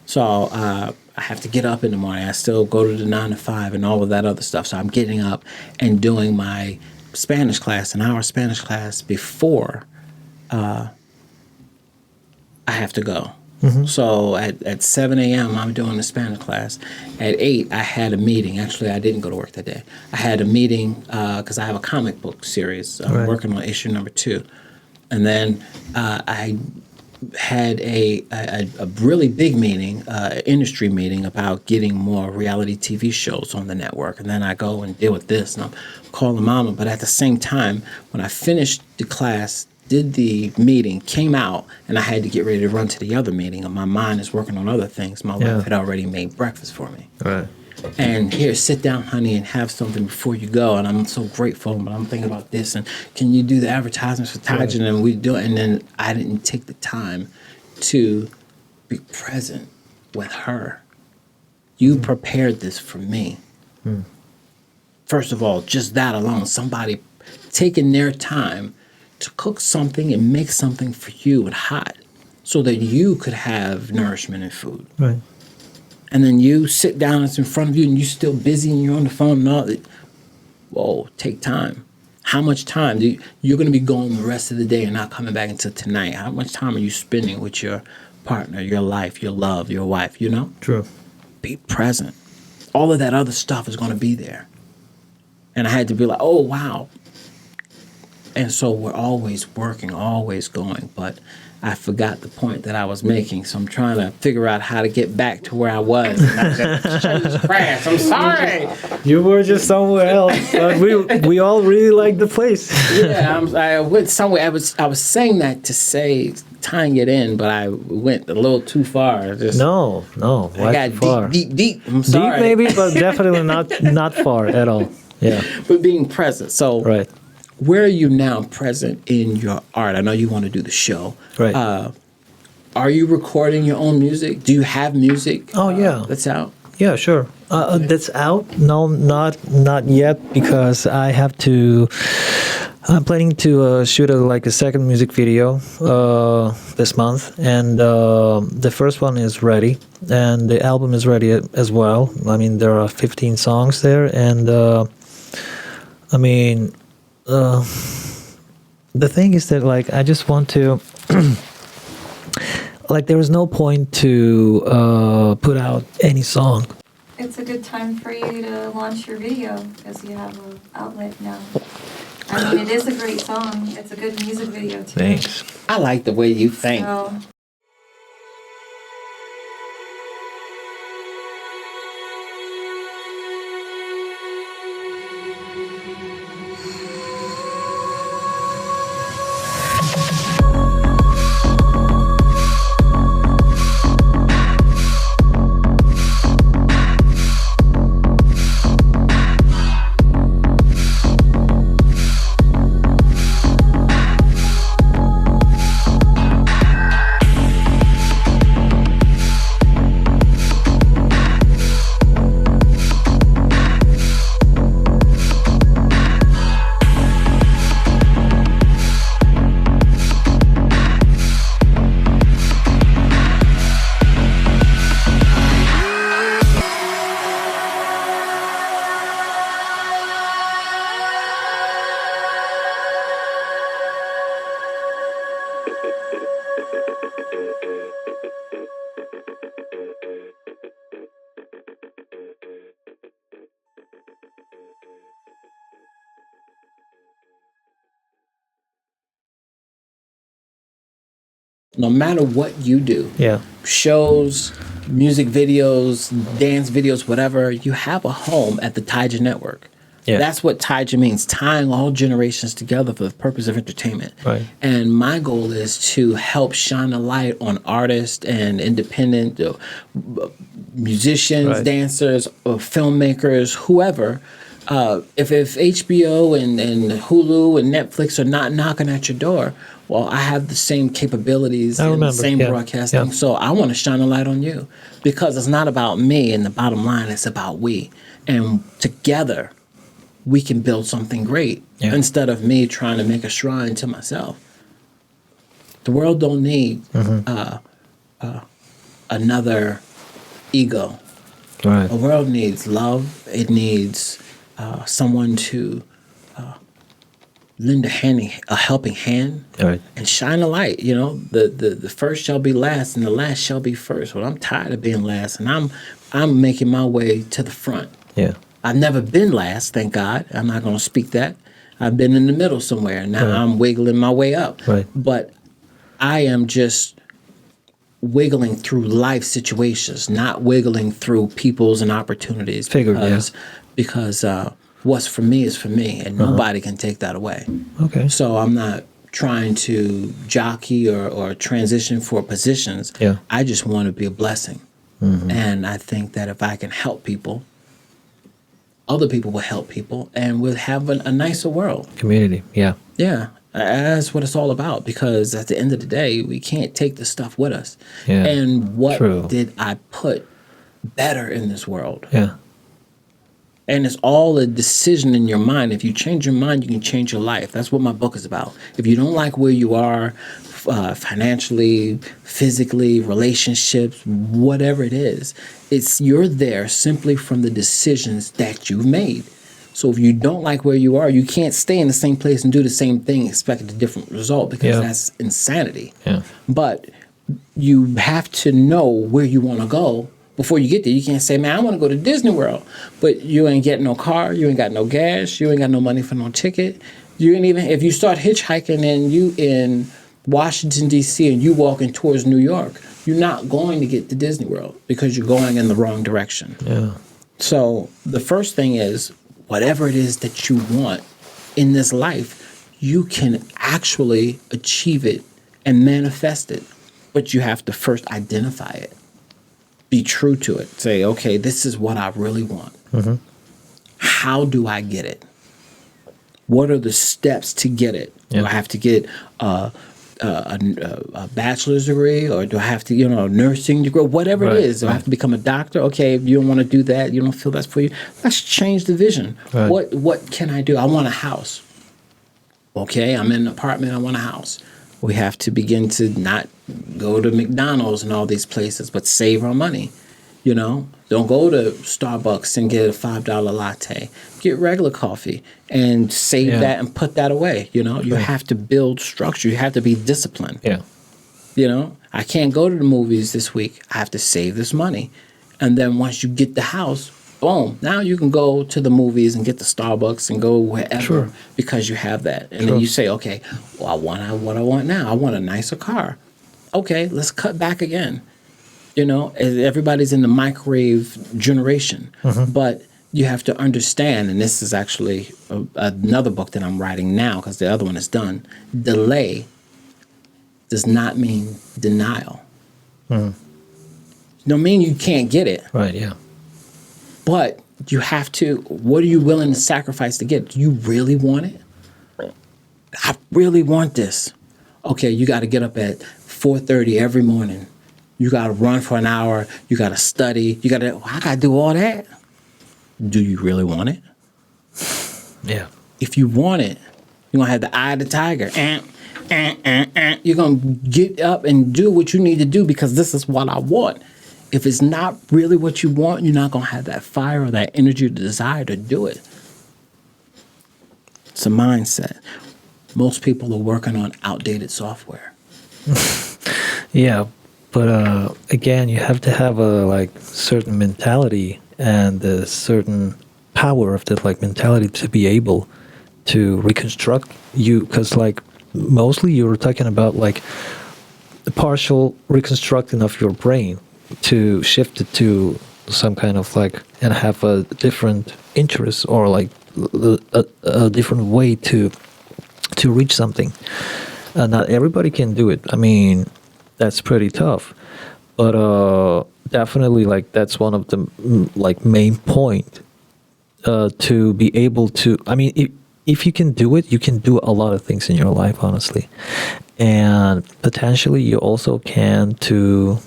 So I have to get up in the morning. I still go to the 9 to 5 and all of that other stuff. So I'm getting up and doing my Spanish class, an hour Spanish class before I have to go. Mm-hmm. So at 7 a.m., I'm doing the Spanish class. At 8, I had a meeting. Actually, I didn't go to work that day. I had a meeting because I have a comic book series. I'm working on issue number 2. And then I had a really big meeting, industry meeting about getting more reality TV shows on the network. And then I go and deal with this, and I'm calling mama. But at the same time, when I finished the class, did the meeting, came out, and I had to get ready to run to the other meeting, and my mind is working on other things. My wife had already made breakfast for me. Right. And here, sit down, honey, and have something before you go. And I'm so grateful, but I'm thinking about this. And can you do the advertisements for Tygen? And we do it. And then I didn't take the time to be present with her. You prepared this for me. First of all, just that alone, somebody taking their time to cook something and make something for you and hot so that you could have nourishment and food. Right. And then you sit down, it's in front of you, and you're still busy and you're on the phone and all that. Whoa, take time. How much time? You're going to be gone the rest of the day and not coming back until tonight. How much time are you spending with your partner, your life, your love, your wife, you know? True. Be present. All of that other stuff is going to be there. And I had to be like, oh, wow. And so we're always working, always going, but I forgot the point that I was making, so I'm trying to figure out how to get back to where I was. Crash. I'm sorry. You were just somewhere else, but we all really like the place. Yeah, I went somewhere. I was saying that to say tying it in, but I went a little too far. No, I why got too far? deep. I'm sorry. Deep maybe, but definitely not far at all. Yeah. But being present. So Right. where are you now present in your art? I know you want to do the show. Right. Are you recording your own music? Do you have music? Oh, yeah. That's out. Yeah, sure. That's out? No, not yet, because I have to. I'm planning to shoot a second music video this month, and the first one is ready, and the album is ready as well. I mean, there are 15 songs there, and I mean, the thing is that I just want to. There is no point to put out any song. It's a good time for you to launch your video because you have an outlet now. I mean, it is a great song. It's a good music video too. Thanks. I like the way you think. So, no matter what you do, Yeah. shows, music videos, dance videos, whatever, you have a home at the Tygen Network. Yeah. That's what taija means, tying all generations together for the purpose of entertainment. Right. And my goal is to help shine a light on artists and independent musicians, Right. dancers, or filmmakers, whoever. If HBO and Hulu and Netflix are not knocking at your door, well, I have the same capabilities I and the remember, same yeah, broadcasting. yeah. So I want to shine a light on you because it's not about me. And the bottom line, it's about we. And together, we can build something great Yeah. instead of me trying to make a shrine to myself. The world don't need another ego. Right. The world needs love. It needs someone to lend a helping hand Right. and shine a light. You know, the first shall be last, and the last shall be first. Well, I'm tired of being last, and I'm making my way to the front. Yeah. I've never been last, thank God. I'm not going to speak that. I've been in the middle somewhere. Now Right. I'm wiggling my way up. Right. But I am just wiggling through life situations, not wiggling through peoples and opportunities. Figured, yeah. Because what's for me is for me, and nobody can take that away. Okay. So I'm not trying to jockey or transition for positions. Yeah. I just want to be a blessing. And I think that if I can help people, other people will help people, and we'll have a nicer world. Community. Yeah. Yeah, that's what it's all about. Because at the end of the day, we can't take the stuff with us. Yeah. And what True. did I put better in this world? Yeah. And it's all a decision in your mind. If you change your mind, you can change your life. That's what my book is about. If you don't like where you are, financially, physically, relationships, whatever it is, you're there simply from the decisions that you've made. So if you don't like where you are, you can't stay in the same place and do the same thing expecting a different result, because Yeah. that's insanity. Yeah. But you have to know where you want to go before you get there. You can't say, man, I want to go to Disney World, but you ain't getting no car, you ain't got no gas, you ain't got no money for no ticket. You ain't even, if you start hitchhiking and you in Washington, D.C., and you walking towards New York, you're not going to get to Disney World because you're going in the wrong direction. Yeah. So the first thing is, whatever it is that you want in this life, you can actually achieve it and manifest it. But you have to first identify it. Be true to it. Say, okay, this is what I really want. How do I get it? What are the steps to get it? Yeah. Do I have to get a bachelor's degree, or do I have to, a nursing degree, whatever Right, it is? Do I have to become a doctor? Okay, if you don't want to do that, you don't feel that's for you, let's change the vision. Right. What can I do? I want a house. Okay, I'm in an apartment, I want a house. We have to begin to not go to McDonald's and all these places, but save our money. Don't go to Starbucks and get a $5 latte. Get regular coffee and save Yeah. that and put that away. You have to build structure. You have to be disciplined. Yeah. I can't go to the movies this week. I have to save this money. And then once you get the house, boom, now you can go to the movies and get the Starbucks and go wherever. Sure. Because you have that. And Sure. then you say, okay, well, I want what I want now. I want a nicer car. Okay, let's cut back again. Everybody's in the microwave generation. But you have to understand, and this is actually another book that I'm writing now because the other one is done. Delay does not mean denial. Don't mean you can't get it. Right. Yeah. But you have to, what are you willing to sacrifice to get? Do you really want it? I really want this. Okay, you got to get up at 4:30 every morning. You got to run for an hour. You got to study. I got to do all that. Do you really want it? Yeah. If you want it, you're going to have the eye of the tiger. You're going to get up and do what you need to do because this is what I want. If it's not really what you want, you're not going to have that fire or that energy or desire to do it. It's a mindset. Most people are working on outdated software. Yeah. But again, you have to have a certain mentality and a certain power of that mentality to be able to reconstruct you. Because mostly you were talking about the partial reconstructing of your brain to shift it to some kind of and have a different interest or a different way to reach something. Not everybody can do it. I mean, that's pretty tough. But definitely, like that's one of the like main point to be able to. I mean, if you can do it, you can do a lot of things in your life, honestly, and potentially you also can to.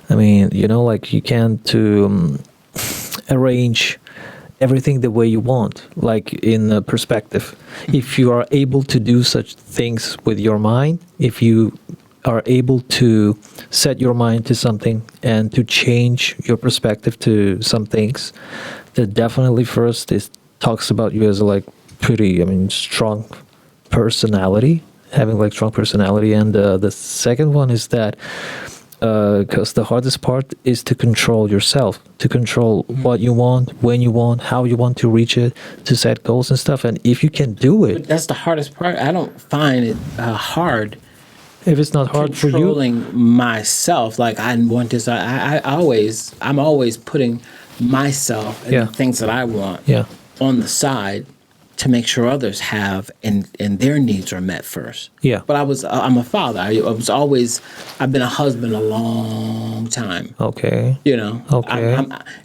I mean, like you can to arrange everything the way you want, like in a perspective. If you are able to do such things with your mind, if you are able to set your mind to something and to change your perspective to some things, that definitely first is talks about you as a like pretty, I mean, strong personality, having like strong personality. And the second one is that because the hardest part is to control yourself, to control what you want, when you want, how you want to reach it, to set goals and stuff. And if you can do But it, that's the hardest part. I don't find it hard if it's not hard for you, controlling myself. Like I want this. I'm always putting myself and Yeah. the things that I want yeah, on the side to make sure others have and their needs are met first. Yeah. But I'm a father. I've been a husband a long time. okay. You know. Okay.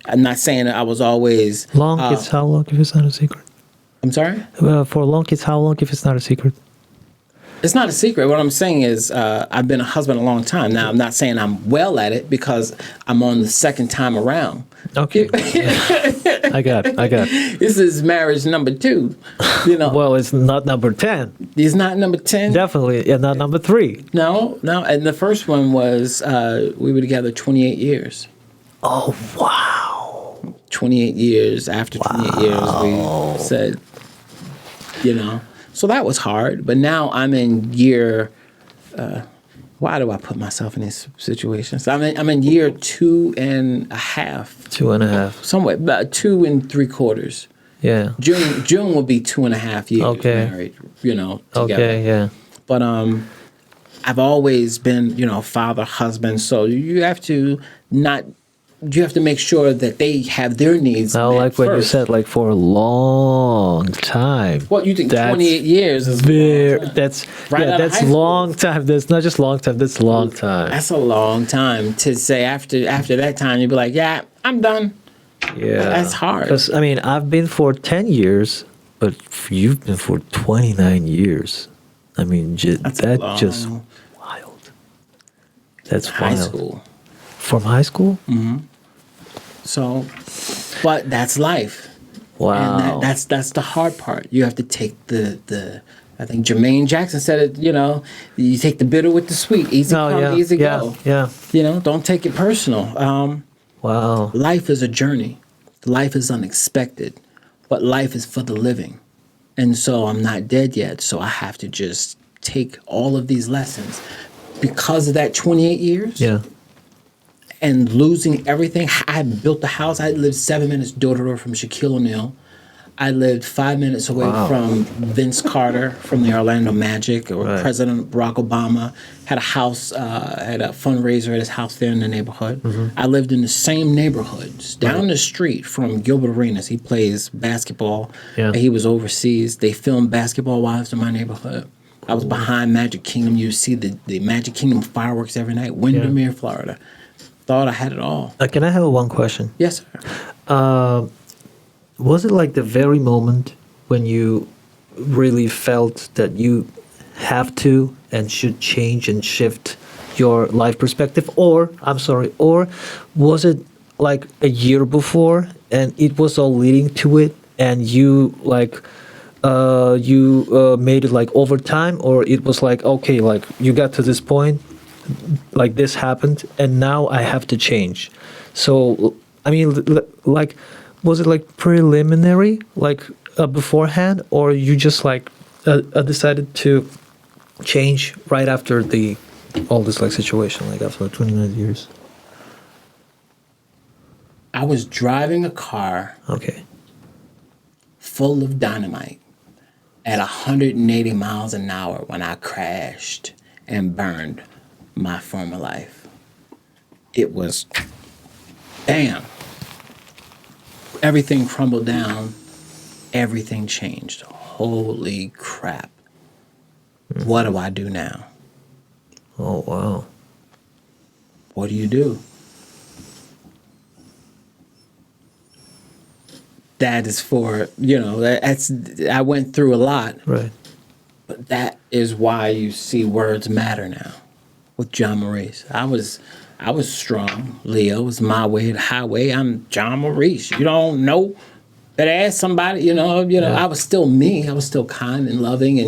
I'm not saying that I was always Long kids, how long if it's not a secret? I'm sorry. For long kids, how long if it's not a secret? It's not a secret. What I'm saying is I've been a husband a long time. Now, I'm not saying I'm well at it because I'm on the second time around. Okay. I got it. This is marriage number 2. You know, Well, it's not number 10. it's not number 10. Definitely, yeah, not number 3. No. And the first one was we were together 28 years. Oh, wow. 28 years. After 28 years, we said, you know. So that was hard. But now I'm in year. Why do I put myself in these situations? I'm in year 2.5. 2.5. Somewhere about 2 3/4. Yeah. June will be 2.5 years Okay. married. You know, together. Okay, yeah. But I've always been, father, husband. So you have to make sure that they have their needs. Now, met like what you first. said, like for a long time. What you think? That's 28 years is a Very, long time. that's Right out yeah, of that's high school. long time. That's not just long time. That's long time. That's a long time to say. After that time, you'd be like, yeah, I'm done. Yeah, That's hard. Because I mean, I've been for 10 years, but you've been for 29 years. I mean, That's a that's just long- wild. That's High wild. school. From high school? So, but that's life. Wow. And that's the hard part. You have to take the I think Jermaine Jackson said it, you take the bitter with the sweet. Easy Oh, come, yeah, easy yeah, go. yeah. Don't take it personal. Wow. Life is a journey. Life is unexpected, but life is for the living. And so I'm not dead yet, so I have to just take all of these lessons. Because of that 28 years, Yeah. and losing everything. I built a house. I lived 7 minutes door to door from Shaquille O'Neal. I lived 5 minutes away Wow. from Vince Carter from the Orlando Magic, or Right. President Barack Obama. Had a house, had a fundraiser at his house there in the neighborhood. I lived in the same neighborhoods down the street from Gilbert Arenas. He plays basketball. Yeah. He was overseas. They filmed Basketball Wives in my neighborhood. I was behind Magic Kingdom. You see the Magic Kingdom fireworks every night. Windermere, Florida. Thought I had it all. Can I have one question? Yes, sir. Was it like the very moment when you really felt that you have to and should change and shift your life perspective? Or was it like a year before and it was all leading to it and you made it like over time? Or it was like, okay, like you got to this point, like this happened and now I have to change. So, I mean, like, was it like preliminary, like beforehand, or you just like decided to change right after all this like situation, like after 29 years? I was driving a car Okay. full of dynamite at 180 miles an hour when I crashed and burned my former life. It was, bam. Everything crumbled down everything changed. Holy crap. What do I do now? Oh, wow. What do you do? That is for, I went through a lot, Right. but that is why you see Words Matter now with John Maurice. I was strong. Leo was my way, the highway. I'm John Maurice. You don't know. Better ask somebody, I was still me. I was still kind and loving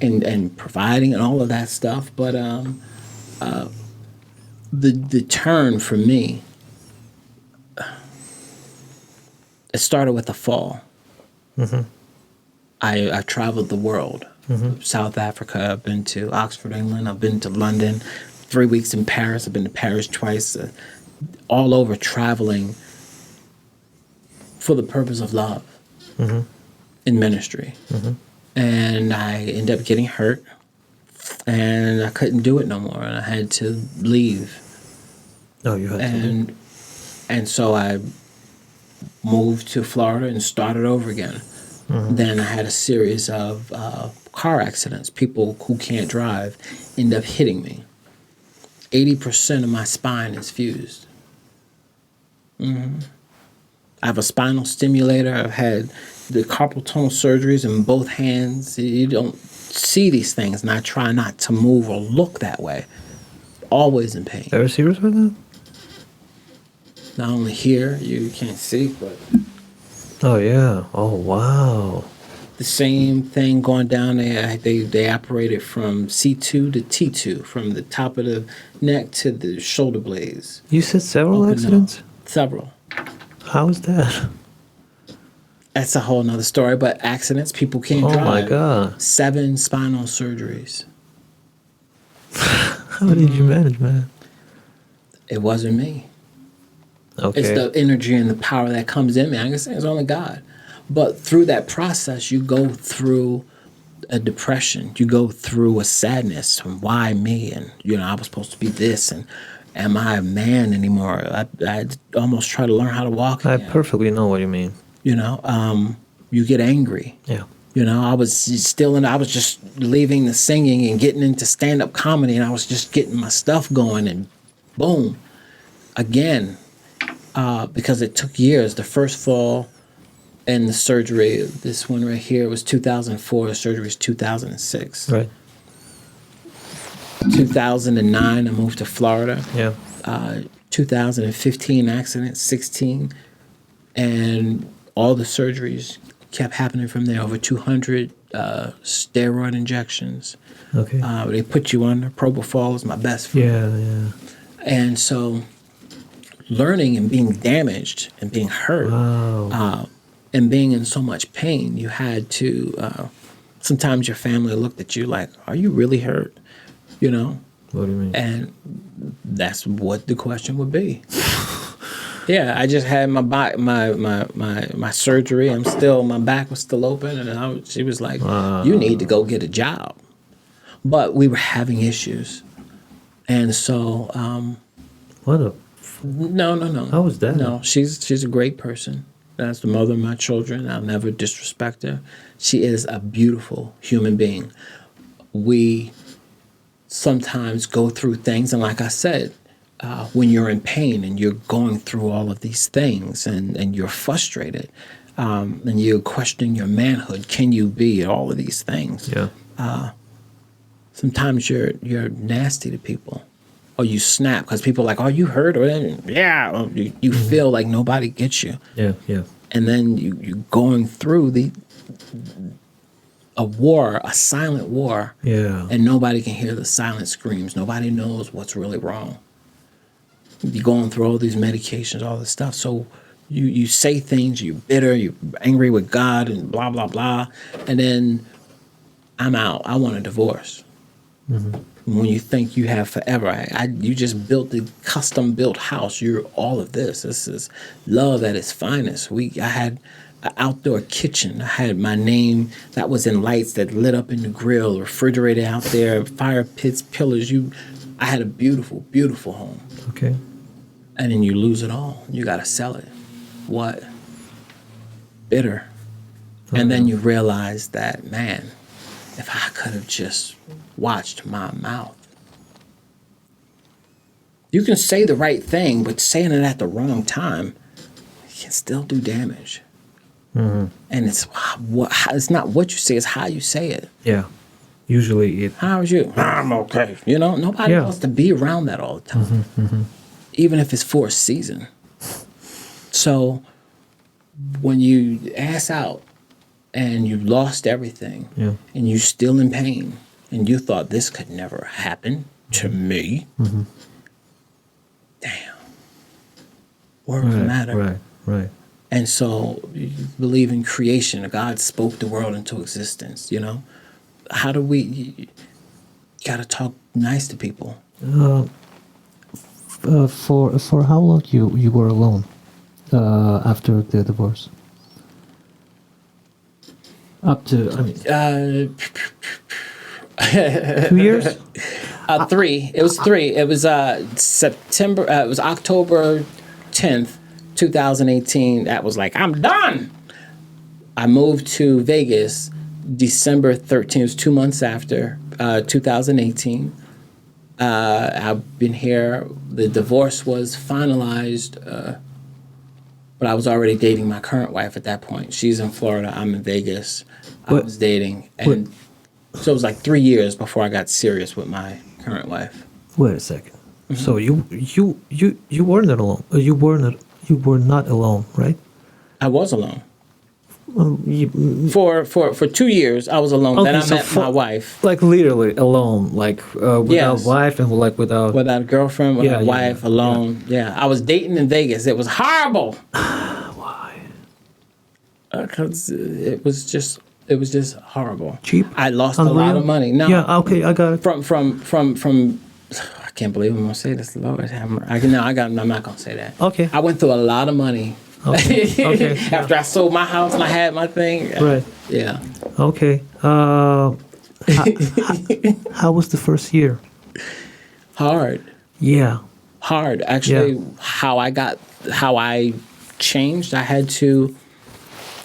and providing and all of that stuff. But the turn for me, it started with a fall. Mm-hmm. I traveled the world. South Africa. I've been to Oxford, England. I've been to London. 3 weeks in Paris. I've been to Paris twice. All over traveling for the purpose of love in ministry. And I ended up getting hurt. And I couldn't do it no more. And I had to leave. Oh, you had to leave. And so I moved to Florida and started over again. Then I had a series of car accidents. People who can't drive end up hitting me. 80% of my spine is fused. I have a spinal stimulator. I've had the carpal tunnel surgeries in both hands. You don't see these things, and I try not to move or look that way. Always in pain. Are you serious with that? Not only here, you can't see, but Oh, yeah. Oh, wow. the same thing going down there. They operated from C2 to T2, from the top of the neck to the shoulder blades. You said several Open accidents? up. Several. How is that? That's a whole nother story, but accidents, people can't Oh, drive. my God. 7 spinal surgeries. How did you manage, man? It wasn't me. Okay. It's the energy and the power that comes in me. I can say it's only God. But through that process, you go through a depression. You go through a sadness. And why me? And, I was supposed to be this. And am I a man anymore? I almost try to learn how to walk I again. perfectly know what you mean. You get angry. Yeah. I was just leaving the singing and getting into stand-up comedy, and I was just getting my stuff going, and boom, again, because it took years. The first fall and the surgery, this one right here, was 2004. The surgery was 2006. Right. 2009, I moved to Florida. Yeah. 2015 accident, 16, and all the surgeries kept happening from there. Over 200 steroid injections. Okay. They put you under. Propofol is my best friend. Yeah. And so learning and being damaged and being hurt and being in so much pain, you had to, sometimes your family looked at you like, are you really hurt? What do you mean? And that's what the question would be. Yeah, I just had my surgery. My back was still open, and she was like, "You need to go get a job." But we were having issues, and so What a... no. How was that? No, she's a great person. That's the mother of my children. I'll never disrespect her. She is a beautiful human being. We sometimes go through things, and like I said, when you're in pain and you're going through all of these things and you're frustrated and you're questioning your manhood, can you be all of these things? Yeah. Sometimes you're nasty to people, or you snap because people are like, "Are you hurt?" Or yeah, or you feel like nobody gets you. Yeah. Yeah. And then you're going through a war, a silent war, Yeah. and nobody can hear the silent screams. Nobody knows what's really wrong. You're going through all these medications, all this stuff. So you say things, you're bitter, you're angry with God, and blah, blah, blah. And then I'm out. I want a divorce. When you think you have forever, you just built the custom-built house. You're all of this. This is love at its finest. I had an outdoor kitchen. I had my name that was in lights that lit up in the grill, refrigerator out there, fire pits, pillars. I had a beautiful, beautiful home. Okay. And then you lose it all. You got to sell it. What? Bitter. And then you realize that, man, if I could have just watched my mouth. You can say the right thing, but saying it at the wrong time can still do damage. And it's not what you say, it's how you say it. Yeah. Usually it. How's you? I'm okay. You know, nobody wants to be around that all the time, even if it's for a season. So when you ass out and you lost everything and you're still in pain and you thought this could never happen to me, damn. Words matter. Right. And so you believe in creation. God spoke the world into existence, you know? How do we... You got to talk nice to people. For how long you were alone after the divorce? Up to, I mean, 2 years? 3. It was 3. It was September. It was October 10th, 2018. That was like, I'm done. I moved to Vegas December 13th. It was 2 months after 2018. I've been here. The divorce was finalized, but I was already dating my current wife at that point. She's in Florida. I'm in Vegas. I was dating, and so it was like 3 years before I got serious with my current wife. Wait a second. So you weren't alone. You were not alone, right? I was alone. For 2 years, I was alone. Okay, then I so met my wife. Like literally alone, like without wife and like without Without a girlfriend, without a wife, alone. Yeah, I was dating in Vegas. It was horrible. Why? Because it was just horrible. Cheap? I lost a Unreal? lot of money. No. Yeah. Okay, I got it. From. I can't believe I'm gonna say this. Lord, I'm not gonna say that. Okay. I went through a lot of money. Okay. After I sold my house and I had my thing. Right. Yeah. Okay. How was the first year? Hard. Yeah. Hard. Actually, how I changed, I had to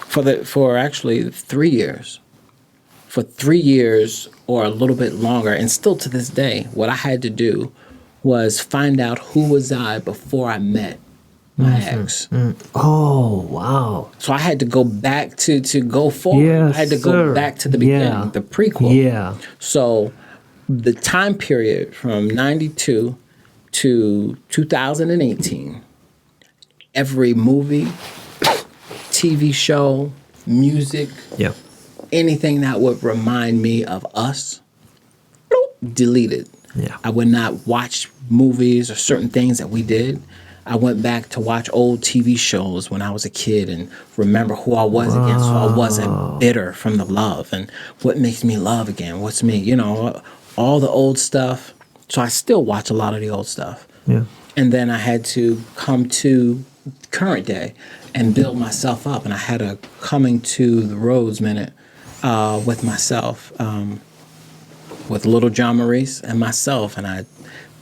for actually 3 years. For 3 years or a little bit longer, and still to this day, what I had to do was find out who was I before I met my ex. Oh, wow. So I had to go back to go forward. Yes, I had to go back to the beginning, the prequel. Yeah. So the time period from 92 to 2018, every movie, TV show, music, Yeah. anything that would remind me of us, deleted. Yeah. I would not watch movies or certain things that we did. I went back to watch old TV shows when I was a kid and remember who I was again, so I wasn't bitter from the love and what makes me love again, what's me, all the old stuff. So I still watch a lot of the old stuff. Yeah. And then I had to come to current day and build myself up. And I had a coming to the roads minute with myself, with little John Maurice and myself. And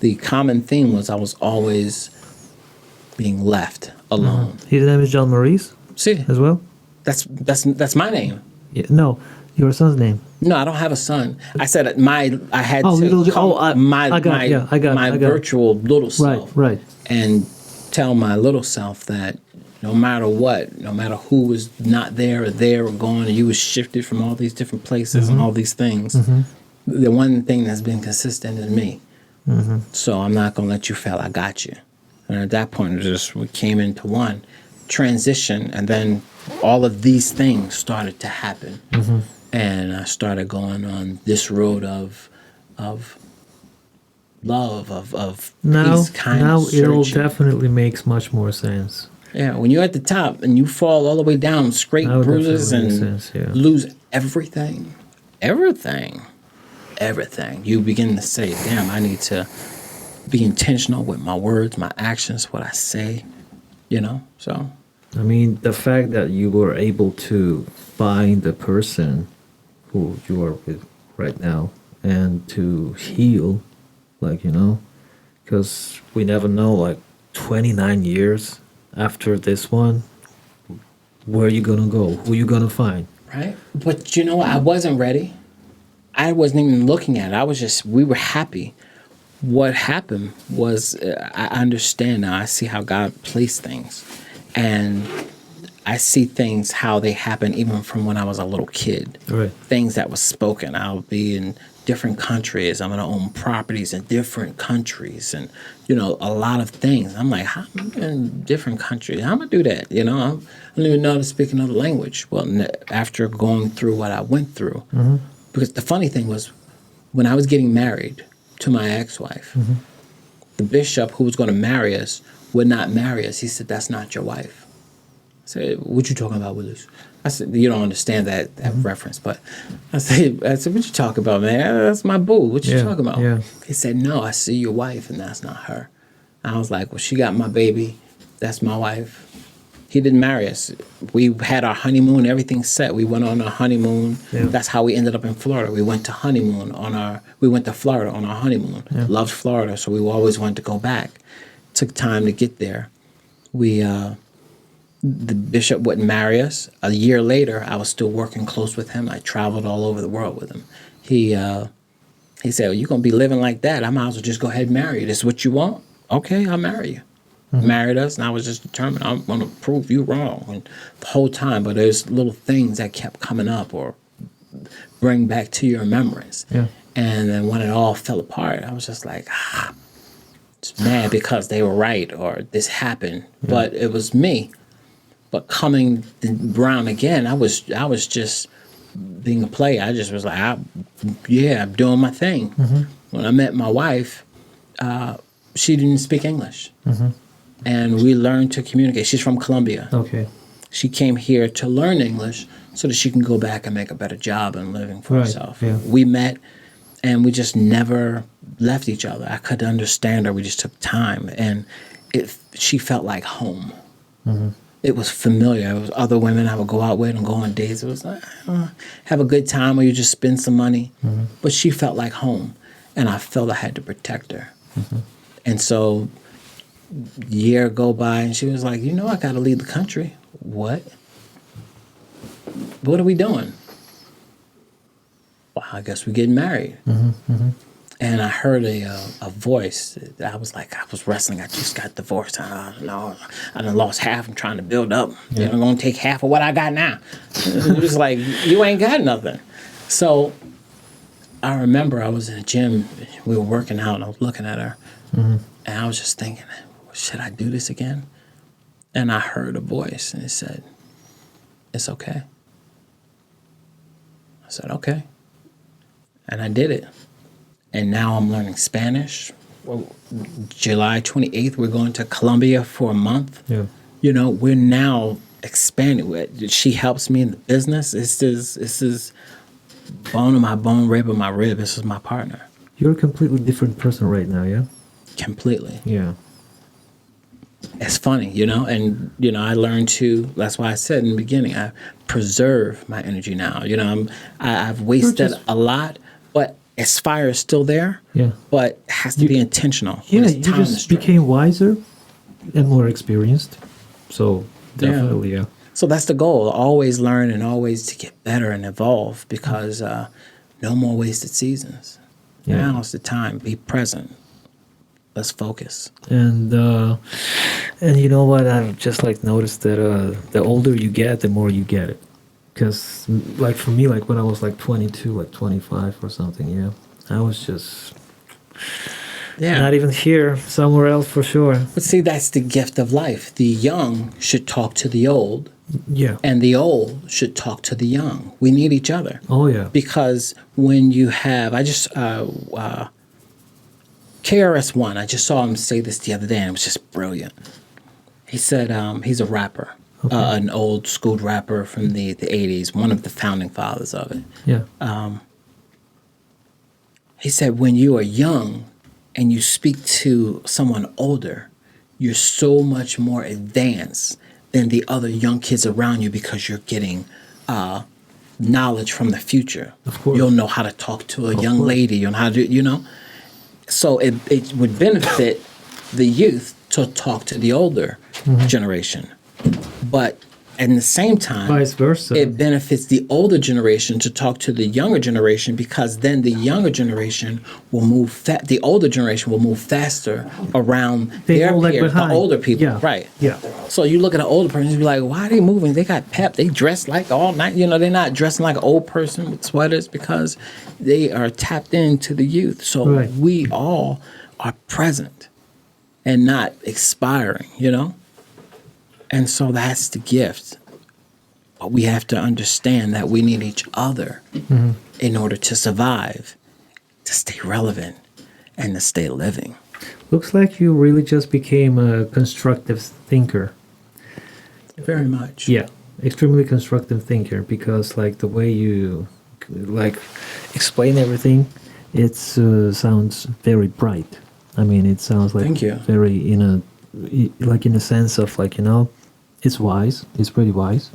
the common theme was I was always being left alone. His name is John Maurice See, as well? that's my name. Yeah. No, your son's name. No, I don't have a son. I said I had Oh, to little- come I got it, yeah, I got it, my I got it. virtual little self. Right. And tell my little self that no matter what, no matter who was not there or gone, and you was shifted from all these different places and all these things, the one thing that's been consistent is me. So I'm not going to let you fail. I got you. And at that point, we came into one transition, and then all of these things started to happen. And I started going on this road of love, of Now peace, kindness, it all searching. definitely makes much more sense. Yeah, when you're at the top and you fall all the way down, scrape Now it bruises and definitely makes sense, yeah. lose everything, you begin to say, damn, I need to be intentional with my words, my actions, what I say, so. I mean, the fact that you were able to find the person who you are with right now and to heal, because we never know, 29 years after this one, where you gonna go, who you gonna find, Right? But you know what? I wasn't ready. I wasn't even looking at it. We were happy. What happened was, I understand now. I see how God placed things. And I see things, how they happen even from when I was a little kid. Right. Things that was spoken. I'll be in different countries. I'm going to own properties in different countries and, a lot of things. I'm like, how am I in different countries? How am I do that? I don't even know how to speak another language. Well, after going through what I went through, because the funny thing was, when I was getting married to my ex-wife, the bishop who was going to marry us would not marry us. He said, "That's not your wife." I said, "What you talking about, Willis?" I said, "You don't understand that reference." But I said, "What you talking about, man? That's my boo. What you talking about?" Yeah. He said, "No, I see your wife, and that's not her." I was like, "Well, she got my baby. That's my wife." He didn't marry us. We had our honeymoon, everything set. We went on our honeymoon. Yeah. That's how we ended up in Florida. We went to Florida on our honeymoon. Yeah. Loved Florida, so we always wanted to go back. Took time to get there. The bishop wouldn't marry us. A year later, I was still working close with him. I traveled all over the world with him. He said, "Well, you're going to be living like that. I might as well just go ahead and marry you. This is what you want? Okay, I'll marry you." Married us, and I was just determined, I'm going to prove you wrong. And the whole time, but there's little things that kept coming up or bring back to your remembrance. Yeah. And then when it all fell apart, I was just like, it's mad because they were right or this happened. Yeah. But it was me. But coming around again, I was just being a player. I just was like, I'm doing my thing. When I met my wife, she didn't speak English. And we learned to communicate. She's from Colombia. Okay. She came here to learn English so that she can go back and make a better job and living for herself. Yeah. We met, and we just never left each other. I could understand her. We just took time, and she felt like home. It was familiar. It was other women I would go out with and go on dates. It was like, have a good time or you just spend some money. But she felt like home, and I felt I had to protect her. And so year go by, and she was like, I got to leave the country. What? What are we doing? Well, I guess we're getting married. And I heard a voice. I was wrestling. I just got divorced. I done lost half. I'm trying to build up. Yeah. I'm going to take half of what I got now. It was like, you ain't got nothing. So I remember I was in the gym. We were working out, and I was looking at her. And I was just thinking, should I do this again? And I heard a voice, and it said, "It's okay." I said, "Okay." And I did it. And now I'm learning Spanish. Well, July 28th, we're going to Colombia for a month. Yeah. We're now expanding. She helps me in the business. This is bone of my bone, rib of my rib. This is my partner. You're a completely different person right now, yeah? Completely. Yeah. It's funny, and, I learned to, that's why I said in the beginning, I preserve my energy now. I've wasted a lot, but as fire is still there, but it has to be intentional. Yeah, you just became wiser and more experienced. So definitely, yeah. So that's the goal, always learn and always to get better and evolve because no more wasted seasons. Yeah. Now's the time. Be present. Let's focus. And you know what? I've just noticed that the older you get, the more you get it. Because for me, when I was 22, 25 or something, I was just not even here, somewhere else for sure. But see, that's the gift of life. The young should talk to the old. Yeah. And the old should talk to the young. We need each other. Oh, yeah. Because when you have, KRS-One, I just saw him say this the other day, and it was just brilliant. He said he's a rapper, an old school rapper from the 80s, one of the founding fathers of it. Yeah. He said, when you are young and you speak to someone older, you're so much more advanced than the other young kids around you because you're getting knowledge from the future. Of course. You'll know how to talk to a young lady. You'll know how to, So it would benefit the youth to talk to the older generation. But at the same time, Vice versa. it benefits the older generation to talk to the younger generation, because then the younger generation will move. The older generation will move faster around They their won't lag peers, the behind. older people. Yeah. Right. Yeah. So you look at an older person, you be like, why are they moving? They got pep. They dress like all night. You know, they're not dressing like an old person with sweaters, because they are tapped into the youth. So Right. we all are present and not expiring, you know? And so that's the gift. But we have to understand that we need each other in order to survive, to stay relevant, and to stay living. Looks like you really just became a constructive thinker. Very much. Yeah, extremely constructive thinker, because like the way you like explain everything, it sounds very bright. I mean, it sounds like Thank you. very like in a sense of like, you know, it's wise. It's pretty wise.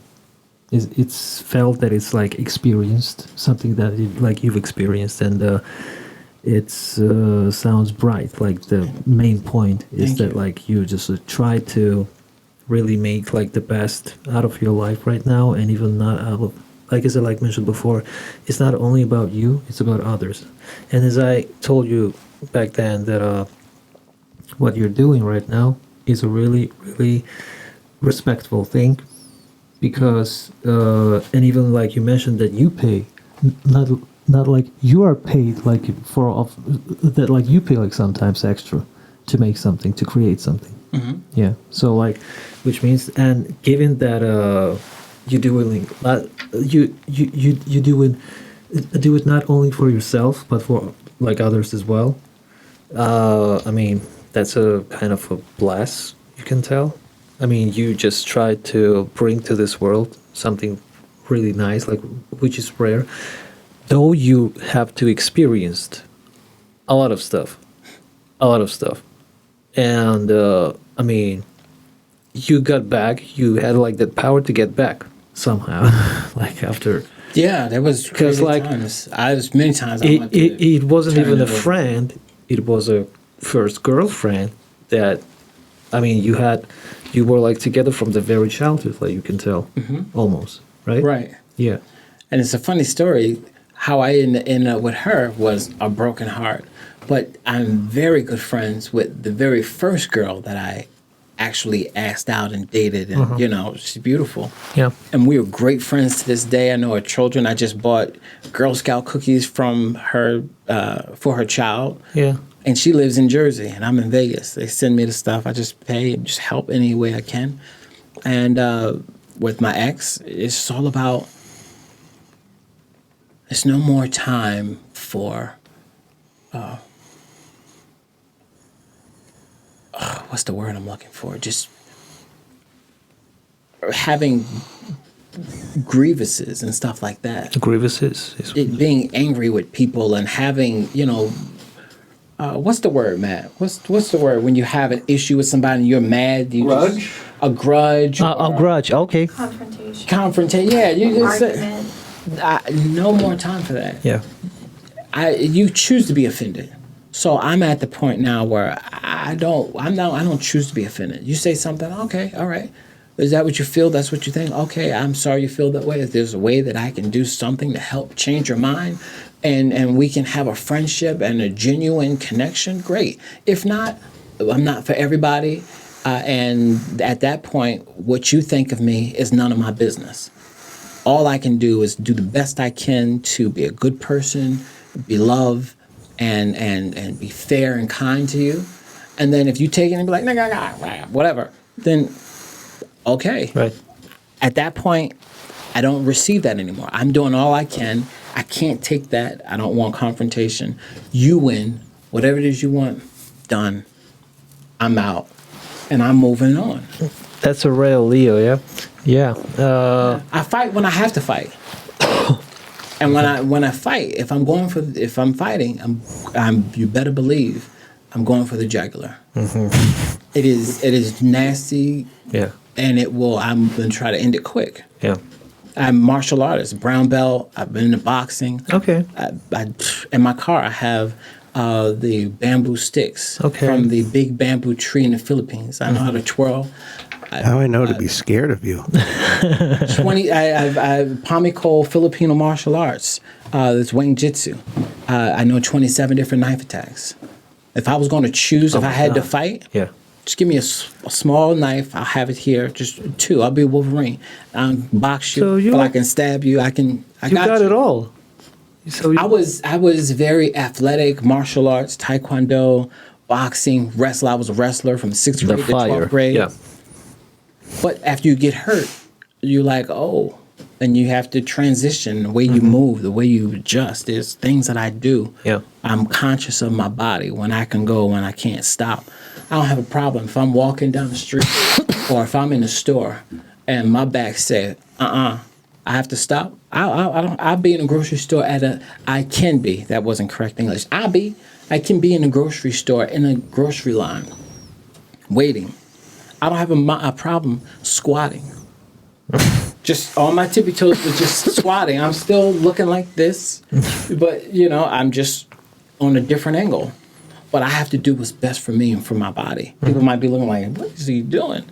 It's felt that it's like experienced, something that you've experienced, and it sounds bright. Like the main point is Thank that you. like you just try to really make like the best out of your life right now, and even not out of, like as I like mentioned before, it's not only about you, it's about others. And as I told you back then, that what you're doing right now is a really, really respectful thing, because and even like you mentioned that you pay, not like you are paid like that, like you pay like sometimes extra to make something, to create something. Yeah. So like, which means, and given that you doing not you do it not only for yourself but for like others as well. I mean, that's a kind of a blast, you can tell. I mean, you just try to bring to this world something really nice, like, which is rare, though you have to experience a lot of stuff, and I mean, you got back. You had like that power to get back somehow, like after. Yeah, there was crazy like, times. Many times I It, went to it wasn't turn even a it over. friend. It was a first girlfriend that, I mean, you were like together from the very childhood, like you can tell, almost, right? Right. Yeah. And it's a funny story. How I ended up with her was a broken heart. But I'm very good friends with the very first girl that I actually asked out and dated. And, you know, she's beautiful. Yeah. And we are great friends to this day. I know her children. I just bought Girl Scout cookies from her for her child. Yeah. And she lives in Jersey, and I'm in Vegas. They send me the stuff. I just pay and just help any way I can. And with my ex, it's all about, there's no more time for, what's the word I'm looking for? Just having grievances and stuff like that. Grievances. Being angry with people and having, you know, what's the word, Matt? What's the word when you have an issue with somebody and you're mad? Grudge? A grudge. A grudge. Okay. Confrontation. Confrontation. Yeah, you just Argument. no more time for that. Yeah. You choose to be offended. So I'm at the point now where I don't choose to be offended. You say something, okay, all right. Is that what you feel? That's what you think? Okay, I'm sorry you feel that way. If there's a way that I can do something to help change your mind and we can have a friendship and a genuine connection, great. If not, I'm not for everybody. And at that point, what you think of me is none of my business. All I can do is do the best I can to be a good person, be loved, and be fair and kind to you. And then if you take it and be like, nah, whatever, then okay. Right. At that point, I don't receive that anymore. I'm doing all I can. I can't take that. I don't want confrontation. You win. Whatever it is you want, done. I'm out. And I'm moving on. That's a real Leo, yeah? Yeah. I fight when I have to fight. And when I fight, if I'm fighting, I'm you better believe I'm going for the jugular. It is nasty. Yeah. And I'm going to try to end it quick. Yeah. I'm a martial artist, brown belt. I've been into boxing. Okay. In my car, I have the bamboo sticks Okay. from the big bamboo tree in the Philippines. I know how to twirl. How I know to be scared of you. 20. I've Pamiko Filipino martial arts. It's Wing Jitsu. I know 27 different knife attacks. If I was going to choose, if I had to fight, Yeah. just give me a small knife. I'll have it here. Just two. I'll be Wolverine. I'll box you. So you- but I can stab you. I You got got you. it all. So I was very athletic, martial arts, taekwondo, boxing, wrestler. I was a wrestler from 6th the grade to fire. 12th grade. Yeah. But after you get hurt, you're like, oh, and you have to transition the way you move, the way you adjust. There's things that I do. Yeah. I'm conscious of my body, when I can go, when I can't stop. I don't have a problem if I'm walking down the street or if I'm in the store and my back say, I have to stop. I'll be in a grocery store I can be, that wasn't correct English. I can be in a grocery store in a grocery line waiting. I don't have a problem squatting. Just on my tippy toes, but just squatting. I'm still looking like this, but I'm just on a different angle. But I have to do what's best for me and for my body. People might be looking like, what is he doing?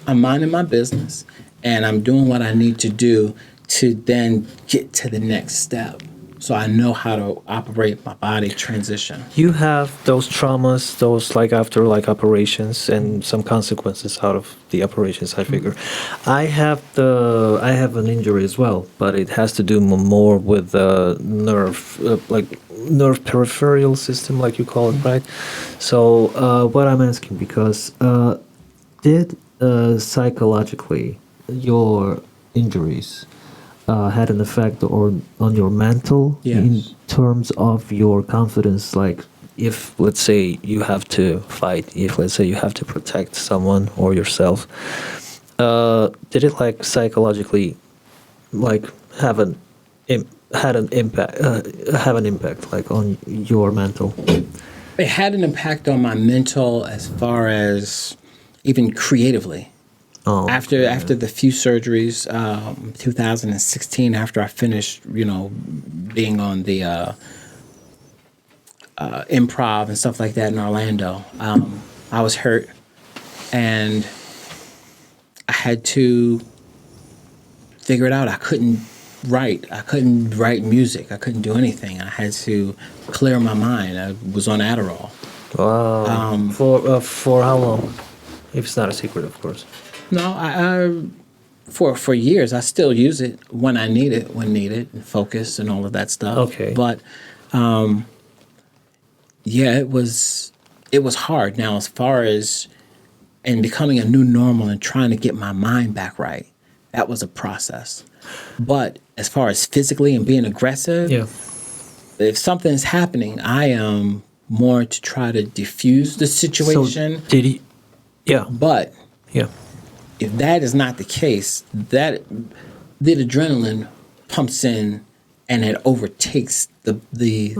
I'm minding my business, and I'm doing what I need to do to then get to the next step. So I know how to operate my body, transition. You have those traumas, those after operations and some consequences out of the operations, I figure. I have an injury as well, but it has to do more with the nerve peripheral system, like you call it, right? So what I'm asking, because did psychologically your injuries had an effect on your mental in terms of your confidence? Like, if let's say you have to fight, if let's say you have to protect someone or yourself, did it psychologically have an impact on your mental? It had an impact on my mental as far as even creatively. Oh, After the few surgeries, 2016, after I finished, being on the improv and stuff like that in Orlando, I was hurt, and I had to figure it out. I couldn't write music. I couldn't do anything. I had to clear my mind. I was on Adderall. wow. For how long? If it's not a secret, of course. No, I for years I still use it when I need it, when needed, and focus and all of that stuff. Okay. But it was hard. Now, as far as and becoming a new normal and trying to get my mind back right, that was a process. But as far as physically and being aggressive, if something's happening, I am more to try to diffuse the situation. So did he? Yeah. But Yeah. if that is not the case, that the adrenaline pumps in and it overtakes the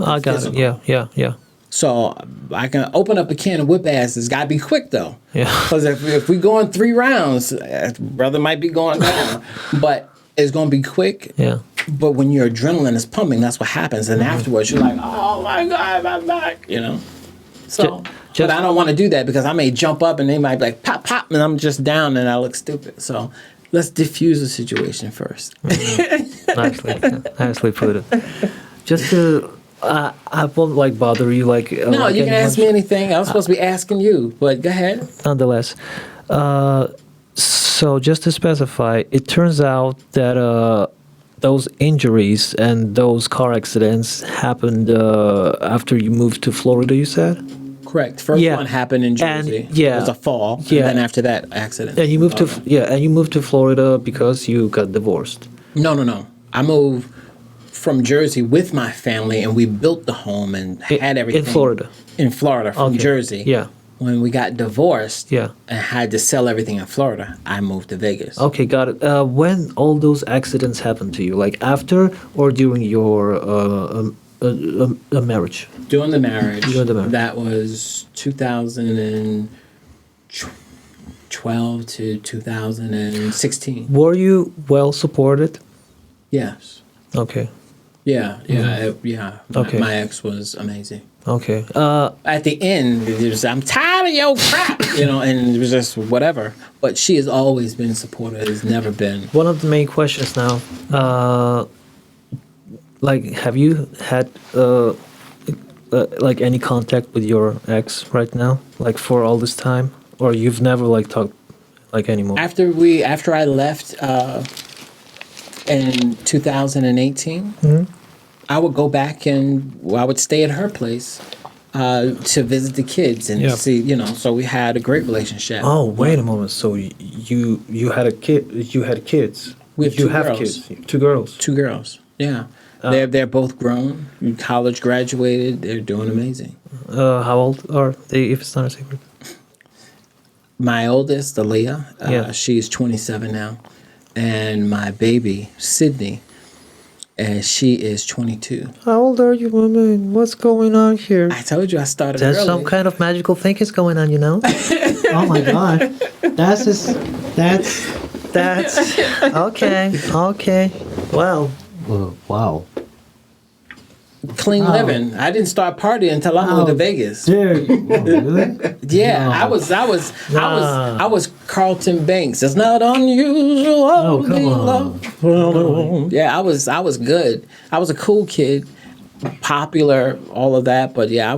I got physical. it. Yeah. So I can open up a can of whip ass. It's got to be quick though. Yeah. Because if we go in 3 rounds, brother might be going down. But it's going to be quick. Yeah. But when your adrenaline is pumping, that's what happens. And afterwards, you're like, oh my God, my back, So, but I don't want to do that because I may jump up and they might be like, pop, pop, and I'm just down and I look stupid. So let's diffuse the situation first. Nicely put it. Just to, I won't bother you No, you can ask me anything. I was supposed to be asking you, but go ahead. Nonetheless, so just to specify, it turns out that those injuries and those car accidents happened after you moved to Florida, you said? Correct. First one happened in Jersey. And, yeah. It was a fall. Yeah. And then after that, accident. And you moved to Florida because you got divorced. No. I moved from Jersey with my family, and we built the home and had everything. In Florida? In Florida, from Okay. Jersey. Yeah. When we got divorced Yeah. and had to sell everything in Florida, I moved to Vegas. Okay, got it. When all those accidents happened to you, after or during your marriage? During the marriage, During the marriage. that was 2012 to 2016. Were you well supported? Yes. Okay. Yeah. Okay. My ex was amazing. Okay. At the end, it was, I'm tired of your crap, and it was just whatever. But she has always been supportive. Has never been. One of the main questions now, like, have you had like any contact with your ex right now, like for all this time, or you've never like talked like anymore? After I left in 2018, I would go back and I would stay at her place to visit the kids and Yeah. see, So we had a great relationship. Oh, wait a moment. So you had a kid? You had kids? We have you two have girls. kids? 2 girls. Two girls. Yeah. They're both grown, college graduated. They're doing amazing. How old are they? If it's not a secret. My oldest, Aaliyah, Yeah. she's 27 now, and my baby, Sydney, she is 22. How old are you, woman? What's going on here? I told you I started There's early. some kind of magical thing is going on, Oh my god. That's okay. Wow. Wow. Clean living. I didn't start partying until I moved to Vegas. Dude. Really? Yeah, No. I was Carlton Banks. It's not unusual. Oh, come on. Yeah, I was good. I was a cool kid, popular, all of that. But yeah,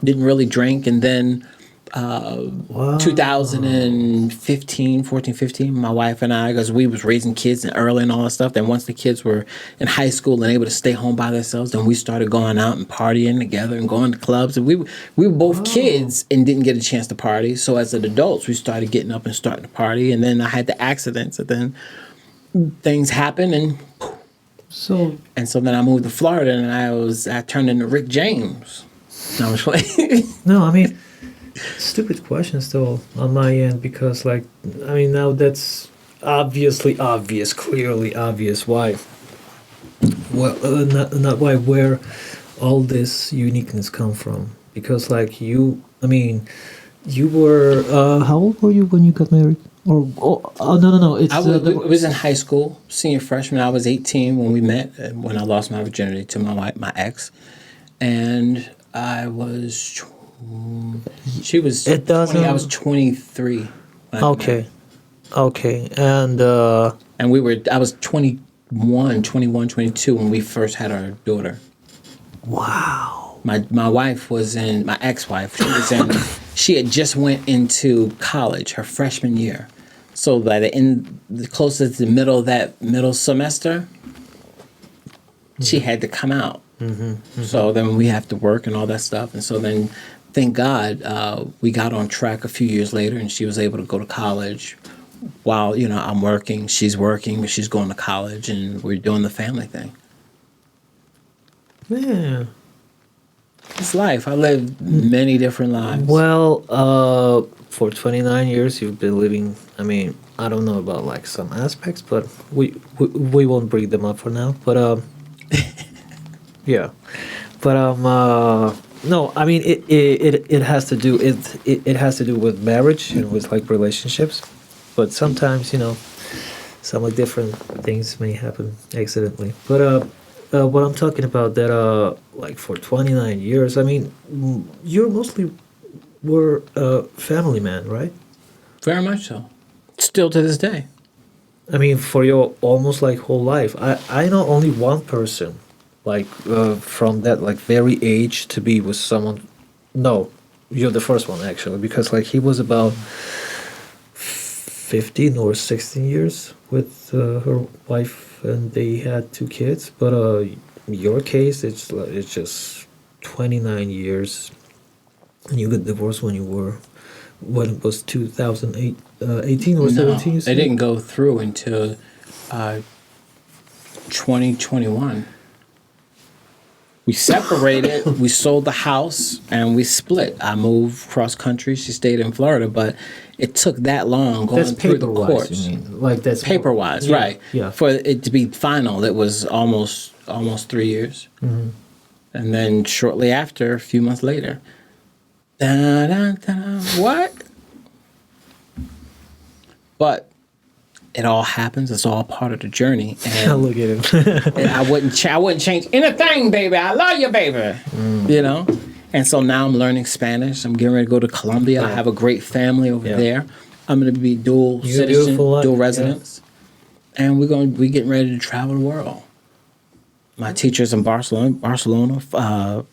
didn't really drink, and then. 2015, 14, 15, my wife and I, because we was raising kids and early and all that stuff. Then once the kids were in high school and able to stay home by themselves, then we started going out and partying together and going to clubs. And we were both kids and didn't get a chance to party. So as adults, we started getting up and starting to party. And then I had the accidents, and then things happened, and So then I moved to Florida, and I turned into Rick James. No, I'm just playing. no, I mean, stupid questions though on my end, because like, I mean, now that's clearly obvious why. Well, not why, where all this uniqueness come from, because like you were how old were you when you got married? Or no, it's It was in high school, senior freshman. I was 18 when we met, when I lost my virginity to my ex, and I was. She was. It doesn't. 20, I was 23. when I met. Okay, and And I was 21, 22 when we first had our daughter. wow. My wife was in, my ex-wife, she had just went into college, her freshman year. So by the closest to the middle of that middle semester, she had to come out. So then we have to work and all that stuff. And so then, thank God, we got on track a few years later, and she was able to go to college while, I'm working. She's working, but she's going to college, and we're doing the family thing. Yeah. It's life. I lived many different lives. Well, for 29 years you've been living. I mean, I don't know about like some aspects, but we won't bring them up for now. But yeah. But no, I mean it has to do it has to do with marriage and with like relationships. But sometimes some like different things may happen accidentally. But what I'm talking about, that like for 29 years, I mean, you're mostly were a family man, right? Very much so. Still to this day. I mean, for your almost like whole life. I know only one person, like from that like very age to be with someone. No, you're the first one actually, because like he was about 15 or 16 years with her wife, and they had 2 kids. But your case, it's just 29 years, and you got divorced when it was 2008, 18 or 17. You They said? didn't go through until 2021. We separated, we sold the house, and we split. I moved cross country. She stayed in Florida, but it took that long going That's through the paper-wise, courts. you mean? Like that's Paper wise, Yeah, right? Yeah. For it to be final, it was almost 3 years, and then shortly after, a few months later, what? But it all happens. It's all part of the journey. And, Look at him. and I wouldn't change anything, baby. I love you, baby. You know? And so now I'm learning Spanish. I'm getting ready to go to Colombia. I have a great family over there. I'm going to be dual citizen, dual residence. And we're getting ready to travel the world. My teacher's in Barcelona,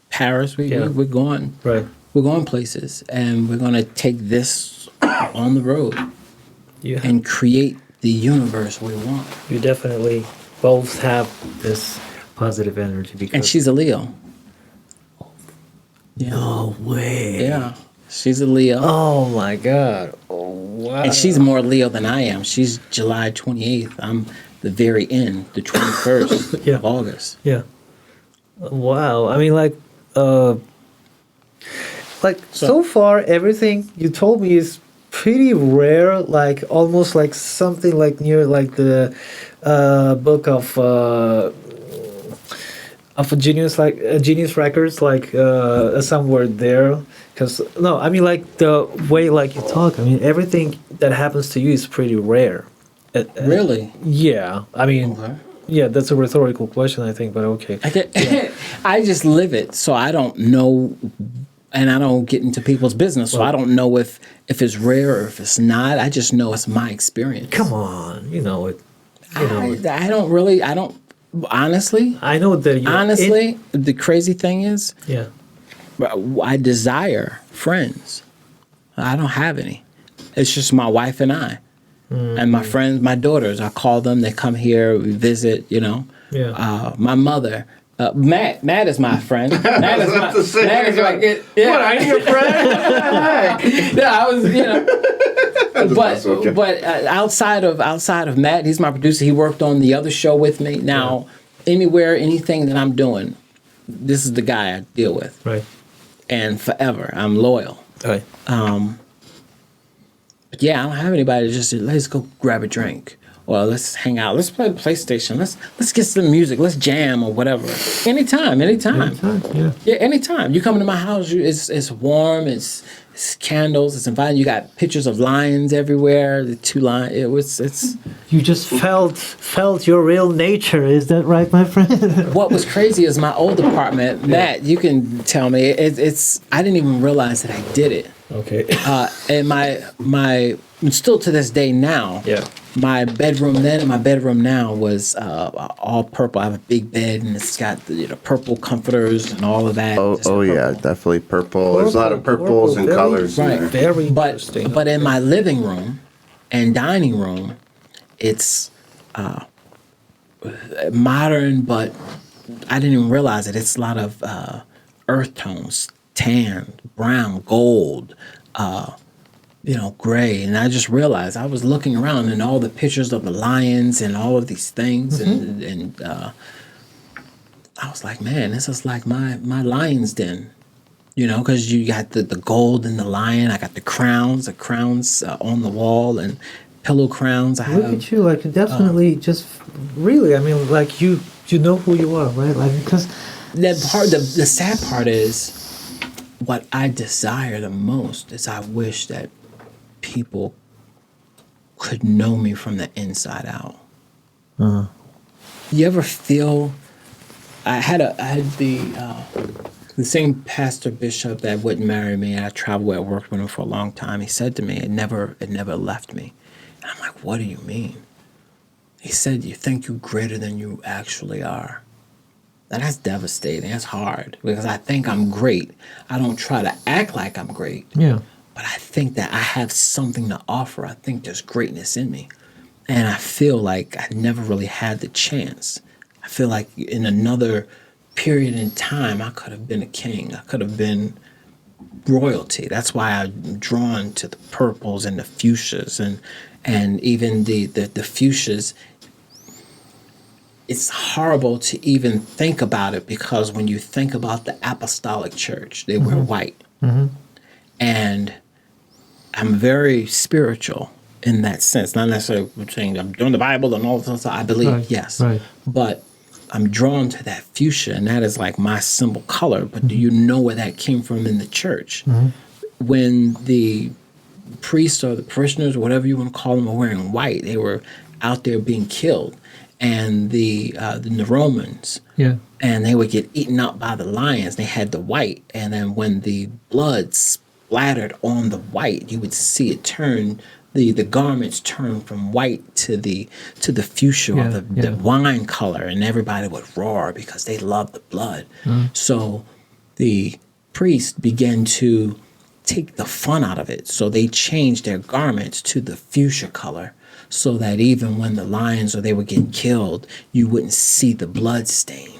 Paris. We're going. Right. We're going places, and we're going to take this on the road and create the universe we want. You definitely both have this positive energy. Because And she's a Leo. Yeah. no way. Yeah. She's a Leo. Oh my God. Oh wow. And she's more Leo than I am. She's July 28th. I'm the very end, the 21st Yeah. of August. Yeah. Wow. I mean, so far, everything you told me is pretty rare. Like almost like something like near like the book of a genius, like Genius Records, like somewhere there. Because no, I mean like the way like you talk. I mean everything that happens to you is pretty rare. Really? Yeah. I mean. Okay. Yeah, that's a rhetorical question, I think, but okay. I just live it, so I don't know, and I don't get into people's business, so I don't know if it's rare or if it's not. I just know it's my experience. Come on, you know it. You know it. I don't, honestly, I know that you. honestly, the crazy thing is, Yeah. I desire friends. I don't have any. It's just my wife and I. And my friends, my daughters, I call them. They come here, we visit. You know, my mother, Matt. Matt is my friend. Matt is my. Matt is like, yeah. What, are you your friend? No, I was, you know. But But outside of Matt, he's my producer. He worked on the other show with me. Now, anywhere, anything that I'm doing, this is the guy I deal with. Right. And forever, I'm loyal. Right. But yeah, I don't have anybody to just say, let's go grab a drink. Or let's hang out. Let's play the PlayStation. Let's get some music. Let's jam or whatever. Anytime. Yeah. Yeah, anytime. You come into my house, it's warm, it's candles, it's inviting. You got pictures of lions everywhere, the two lions. It's You just felt your real nature. Is that right, my friend? what was crazy is my old apartment, Matt, you can tell me, it's I didn't even realize that I did it. Okay. And my still to this day now. Yeah. My bedroom then and my bedroom now was all purple. I have a big bed and it's got the purple comforters and all of that. Oh yeah, definitely purple. There's a lot of purples and very- colors. Right. In there. Very interesting. But in my living room and dining room, it's modern, but I didn't even realize it. It's a lot of earth tones, tan, brown, gold, gray. And I just realized I was looking around and all the pictures of the lions and all of these things. And I was like, man, this is like my lion's den, because you got the gold and the lion. I got the crowns on the wall and pillow crowns. Look at you, like definitely just really. I mean, like you know who you are, right? Like because the sad part is what I desire the most is I wish that people could know me from the inside out. You ever feel? I had the same pastor bishop that wouldn't marry me. I traveled and worked with him for a long time. He said to me, "It never left me." And I'm like, "What do you mean?" He said, "You think you're greater than you actually are." And that's devastating. That's hard because I think I'm great. I don't try to act like I'm great. yeah. But I think that I have something to offer. I think there's greatness in me. And I feel like I never really had the chance. I feel like in another period in time, I could have been a king. I could have been royalty. That's why I'm drawn to the purples and the fuchsias and even the fuchsias. It's horrible to even think about it because when you think about the apostolic church, they wear white. And I'm very spiritual in that sense. Not necessarily saying I'm doing the Bible and all this stuff. I believe, Right, yes. right. But I'm drawn to that fuchsia, and that is like my symbol color. But do you know where that came from in the church? When the priests or the parishioners, or whatever you want to call them, were wearing white, they were out there being killed, and the Romans. Yeah. And they would get eaten up by the lions. They had the white, and then when the blood splattered on the white, you would see it turn. The garments turn from white to the fuchsia or the wine color, and everybody would roar because they loved the blood. So the priest began to take the fun out of it. So they changed their garments to the fuchsia color, so that even when the lions or they were getting killed, you wouldn't see the blood stain.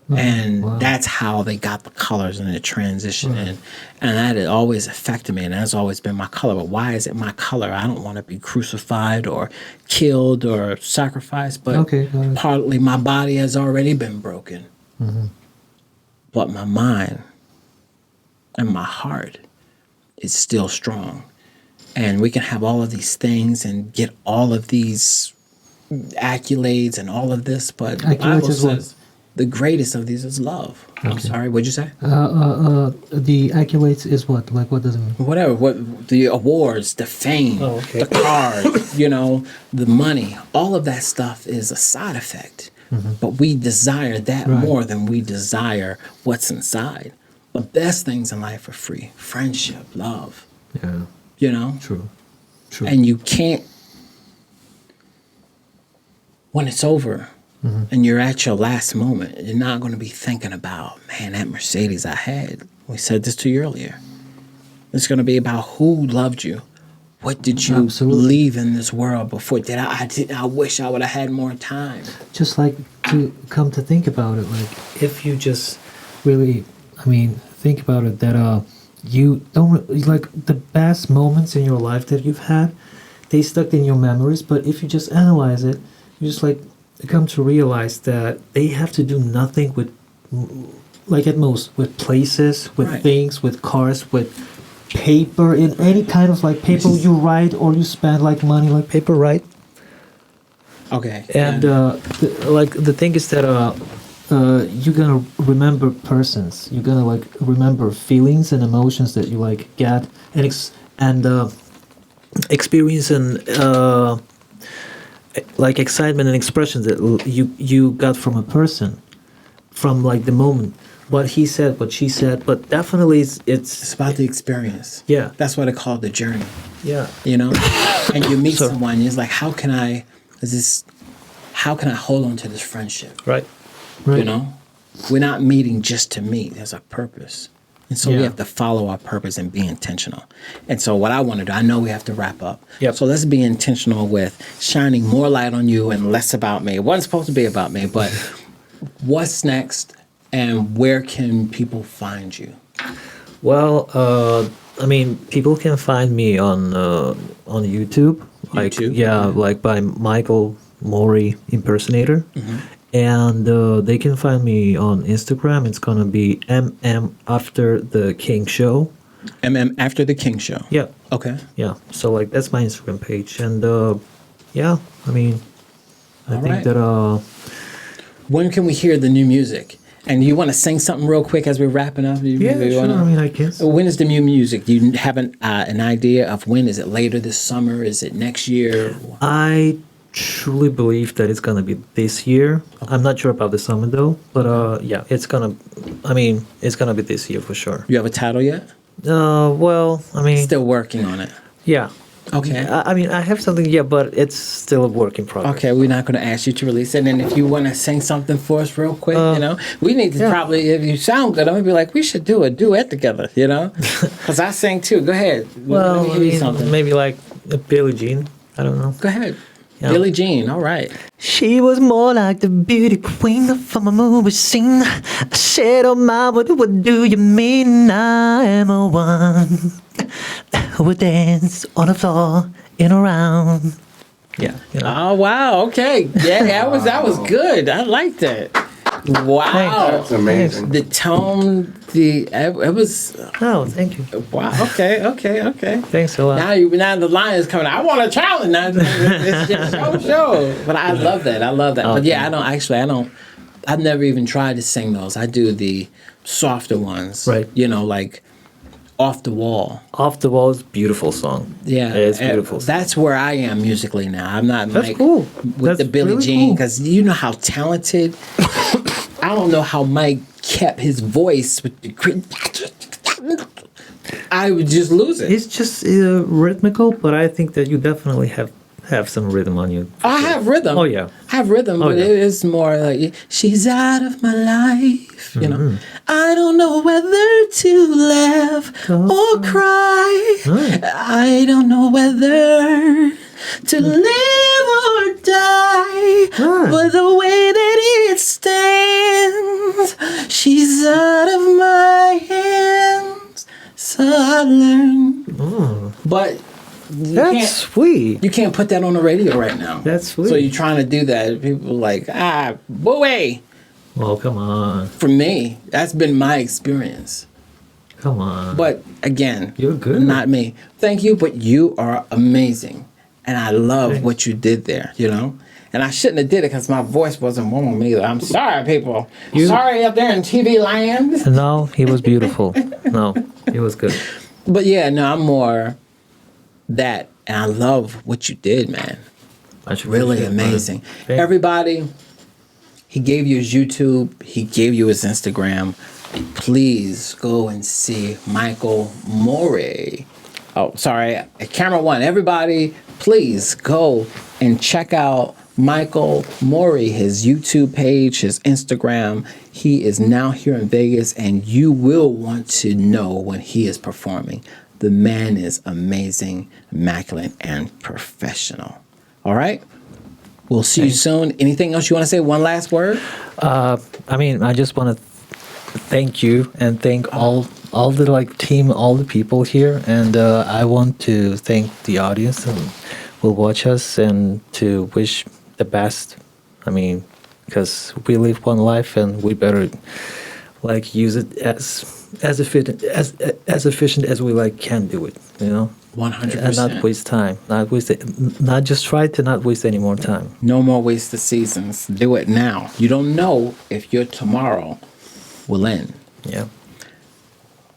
And that's how they got the colors in the transition. And that had always affected me, and that's always been my color. But why is it my color? I don't want to be crucified or killed or sacrificed, but partly my body has already been broken. But my mind and my heart is still strong. And we can have all of these things and get all of these accolades and all of this, but the Bible says the greatest of these is love. I'm sorry, what'd you say? The accolades is what? Like, what does it mean? Whatever. What the awards, the fame, the cars, the money. All of that stuff is a side effect. But we desire that more than we desire what's inside. The best things in life are free: friendship, love. Yeah. True. And you can't. When it's over. And you're at your last moment, you're not going to be thinking about, man, that Mercedes I had. We said this to you earlier. It's going to be about who loved you. What did you leave in this world before? I wish I would have had more time. Just like to come to think about it, like if you just really, think about it, that you don't, like the best moments in your life that you've had, they stuck in your memories. But if you just analyze it, you just like, come to realize that they have to do nothing with, like at most, with places, with things, with cars, with paper, in any kind of like paper you write or you spend like money like paper, right? Okay. And the thing is that you're gonna remember persons, you're gonna like remember feelings and emotions that you like get and experience and like excitement and expressions that you got from a person, from like the moment, what he said, what she said, but definitely it's about the experience. Yeah, that's what I call the journey. Yeah, and you meet someone, and it's like, how can I hold on to this friendship? Right. We're not meeting just to meet. There's a purpose. And so we have to follow our purpose and be intentional. And so what I want to do, I know we have to wrap up. Yep. So let's be intentional with shining more light on you and less about me. It wasn't supposed to be about me, but what's next and where can people find you? Well, people can find me on YouTube. Like by Michael Mori impersonator. And they can find me on Instagram. It's going to be After the King Show. After the King Show. Yeah. Okay. Yeah. So like that's my Instagram page. And I think that when can we hear the new music? And you want to sing something real quick as we're wrapping up? Sure. I guess. When is the new music? Do you have an idea of when? Is it later this summer? Is it next year? I truly believe that it's gonna be this year. I'm not sure about the summer though, but it's gonna be this year for sure. You have a title yet? Still working on it. Yeah. Okay. I have something, but it's still a work in progress. Okay, we're not going to ask you to release it. And if you want to sing something for us real quick, we need to probably, if you sound good, I'm going to be like, we should do a duet together, Because I sing too. Go ahead. Something. Maybe like Billie Jean. I don't know. Go ahead. Yeah. Billie Jean, all right. She was more like the beauty queen from a movie scene. I said, oh my, what do you mean? I am a one who would dance on the floor in a round. Yeah. Oh, wow. Okay. Yeah, that was good. I like that. Wow. That's amazing. The tone, it was... Oh, thank you. Wow. Okay. Thanks a lot. Now the line is coming. I want a challenge. Now it's just show. But I love that. But yeah, I've never even tried to sing those. I do the softer ones. Right. Like Off the Wall. Off the Wall is a beautiful song. Yeah, It's and beautiful. That's where I am musically now. I'm not That's Mike cool. with That's the Billie really Jean cool. because you know how talented. I don't know how Mike kept his voice with the. I would just lose it. It's just rhythmical, but I think that you definitely have some rhythm on you. I have rhythm. Oh, yeah. I have rhythm, Oh, but yeah. it is more like she's out of my life. You know, Mm-hmm. I don't know whether to laugh or cry. I don't know whether to live or die. But the way that it stands, she's out of my hands. So I learned. But That's sweet. you can't put that on the radio right now. That's sweet. So you're trying to do that. People are like, boy. Oh, come on. For me, that's been my experience. Come on. But again, You're good. Not me. Thank you, but you are amazing. And I love Thanks. what you did there, you know? And I shouldn't have did it because my voice wasn't warm either. I'm sorry, people. Sorry up there in TV land. No, he was beautiful. No. It was good. But yeah, no, I'm more that. And I love what you did, man. Much Really appreciated, man. amazing. Thank- Everybody, he gave you his YouTube, he gave you his Instagram. Please go and see Michael Mori. Oh, sorry, camera one. Everybody, please go and check out Michael Mori, his YouTube page, his Instagram. He is now here in Vegas, and you will want to know when he is performing. The man is amazing, immaculate, and professional. All right? We'll see you soon. Anything else you want to say? One last word? I mean, I just want to thank you and thank all the like team, all the people here, and I want to thank the audience and will watch us and to wish the best. I mean, because we live one life and we better like use it as efficient as we like can do it, you know. 100%. And not waste time, not just try to not waste any more time. No more wasted seasons. Do it now. You don't know if your tomorrow will end. Yeah.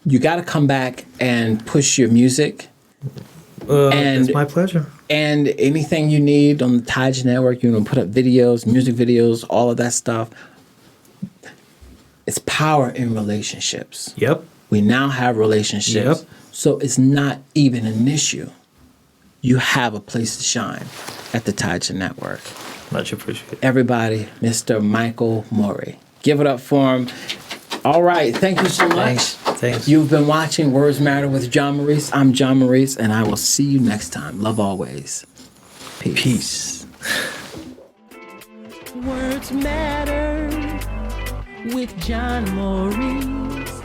You got to come back and push your music. And It's my pleasure. and anything you need on the Taj Network, you know, put up videos, music videos, all of that stuff. It's power in relationships. Yep. We now have relationships. Yep. So it's not even an issue. You have a place to shine at the Taj Network. Much appreciated. Everybody, Mr. Michael Mori. Give it up for him. All right. Thank you so much. Thanks. You've been watching Words Matter with John Maurice. I'm John Maurice, and I will see you next time. Love always. Peace. Words Matter with John Maurice.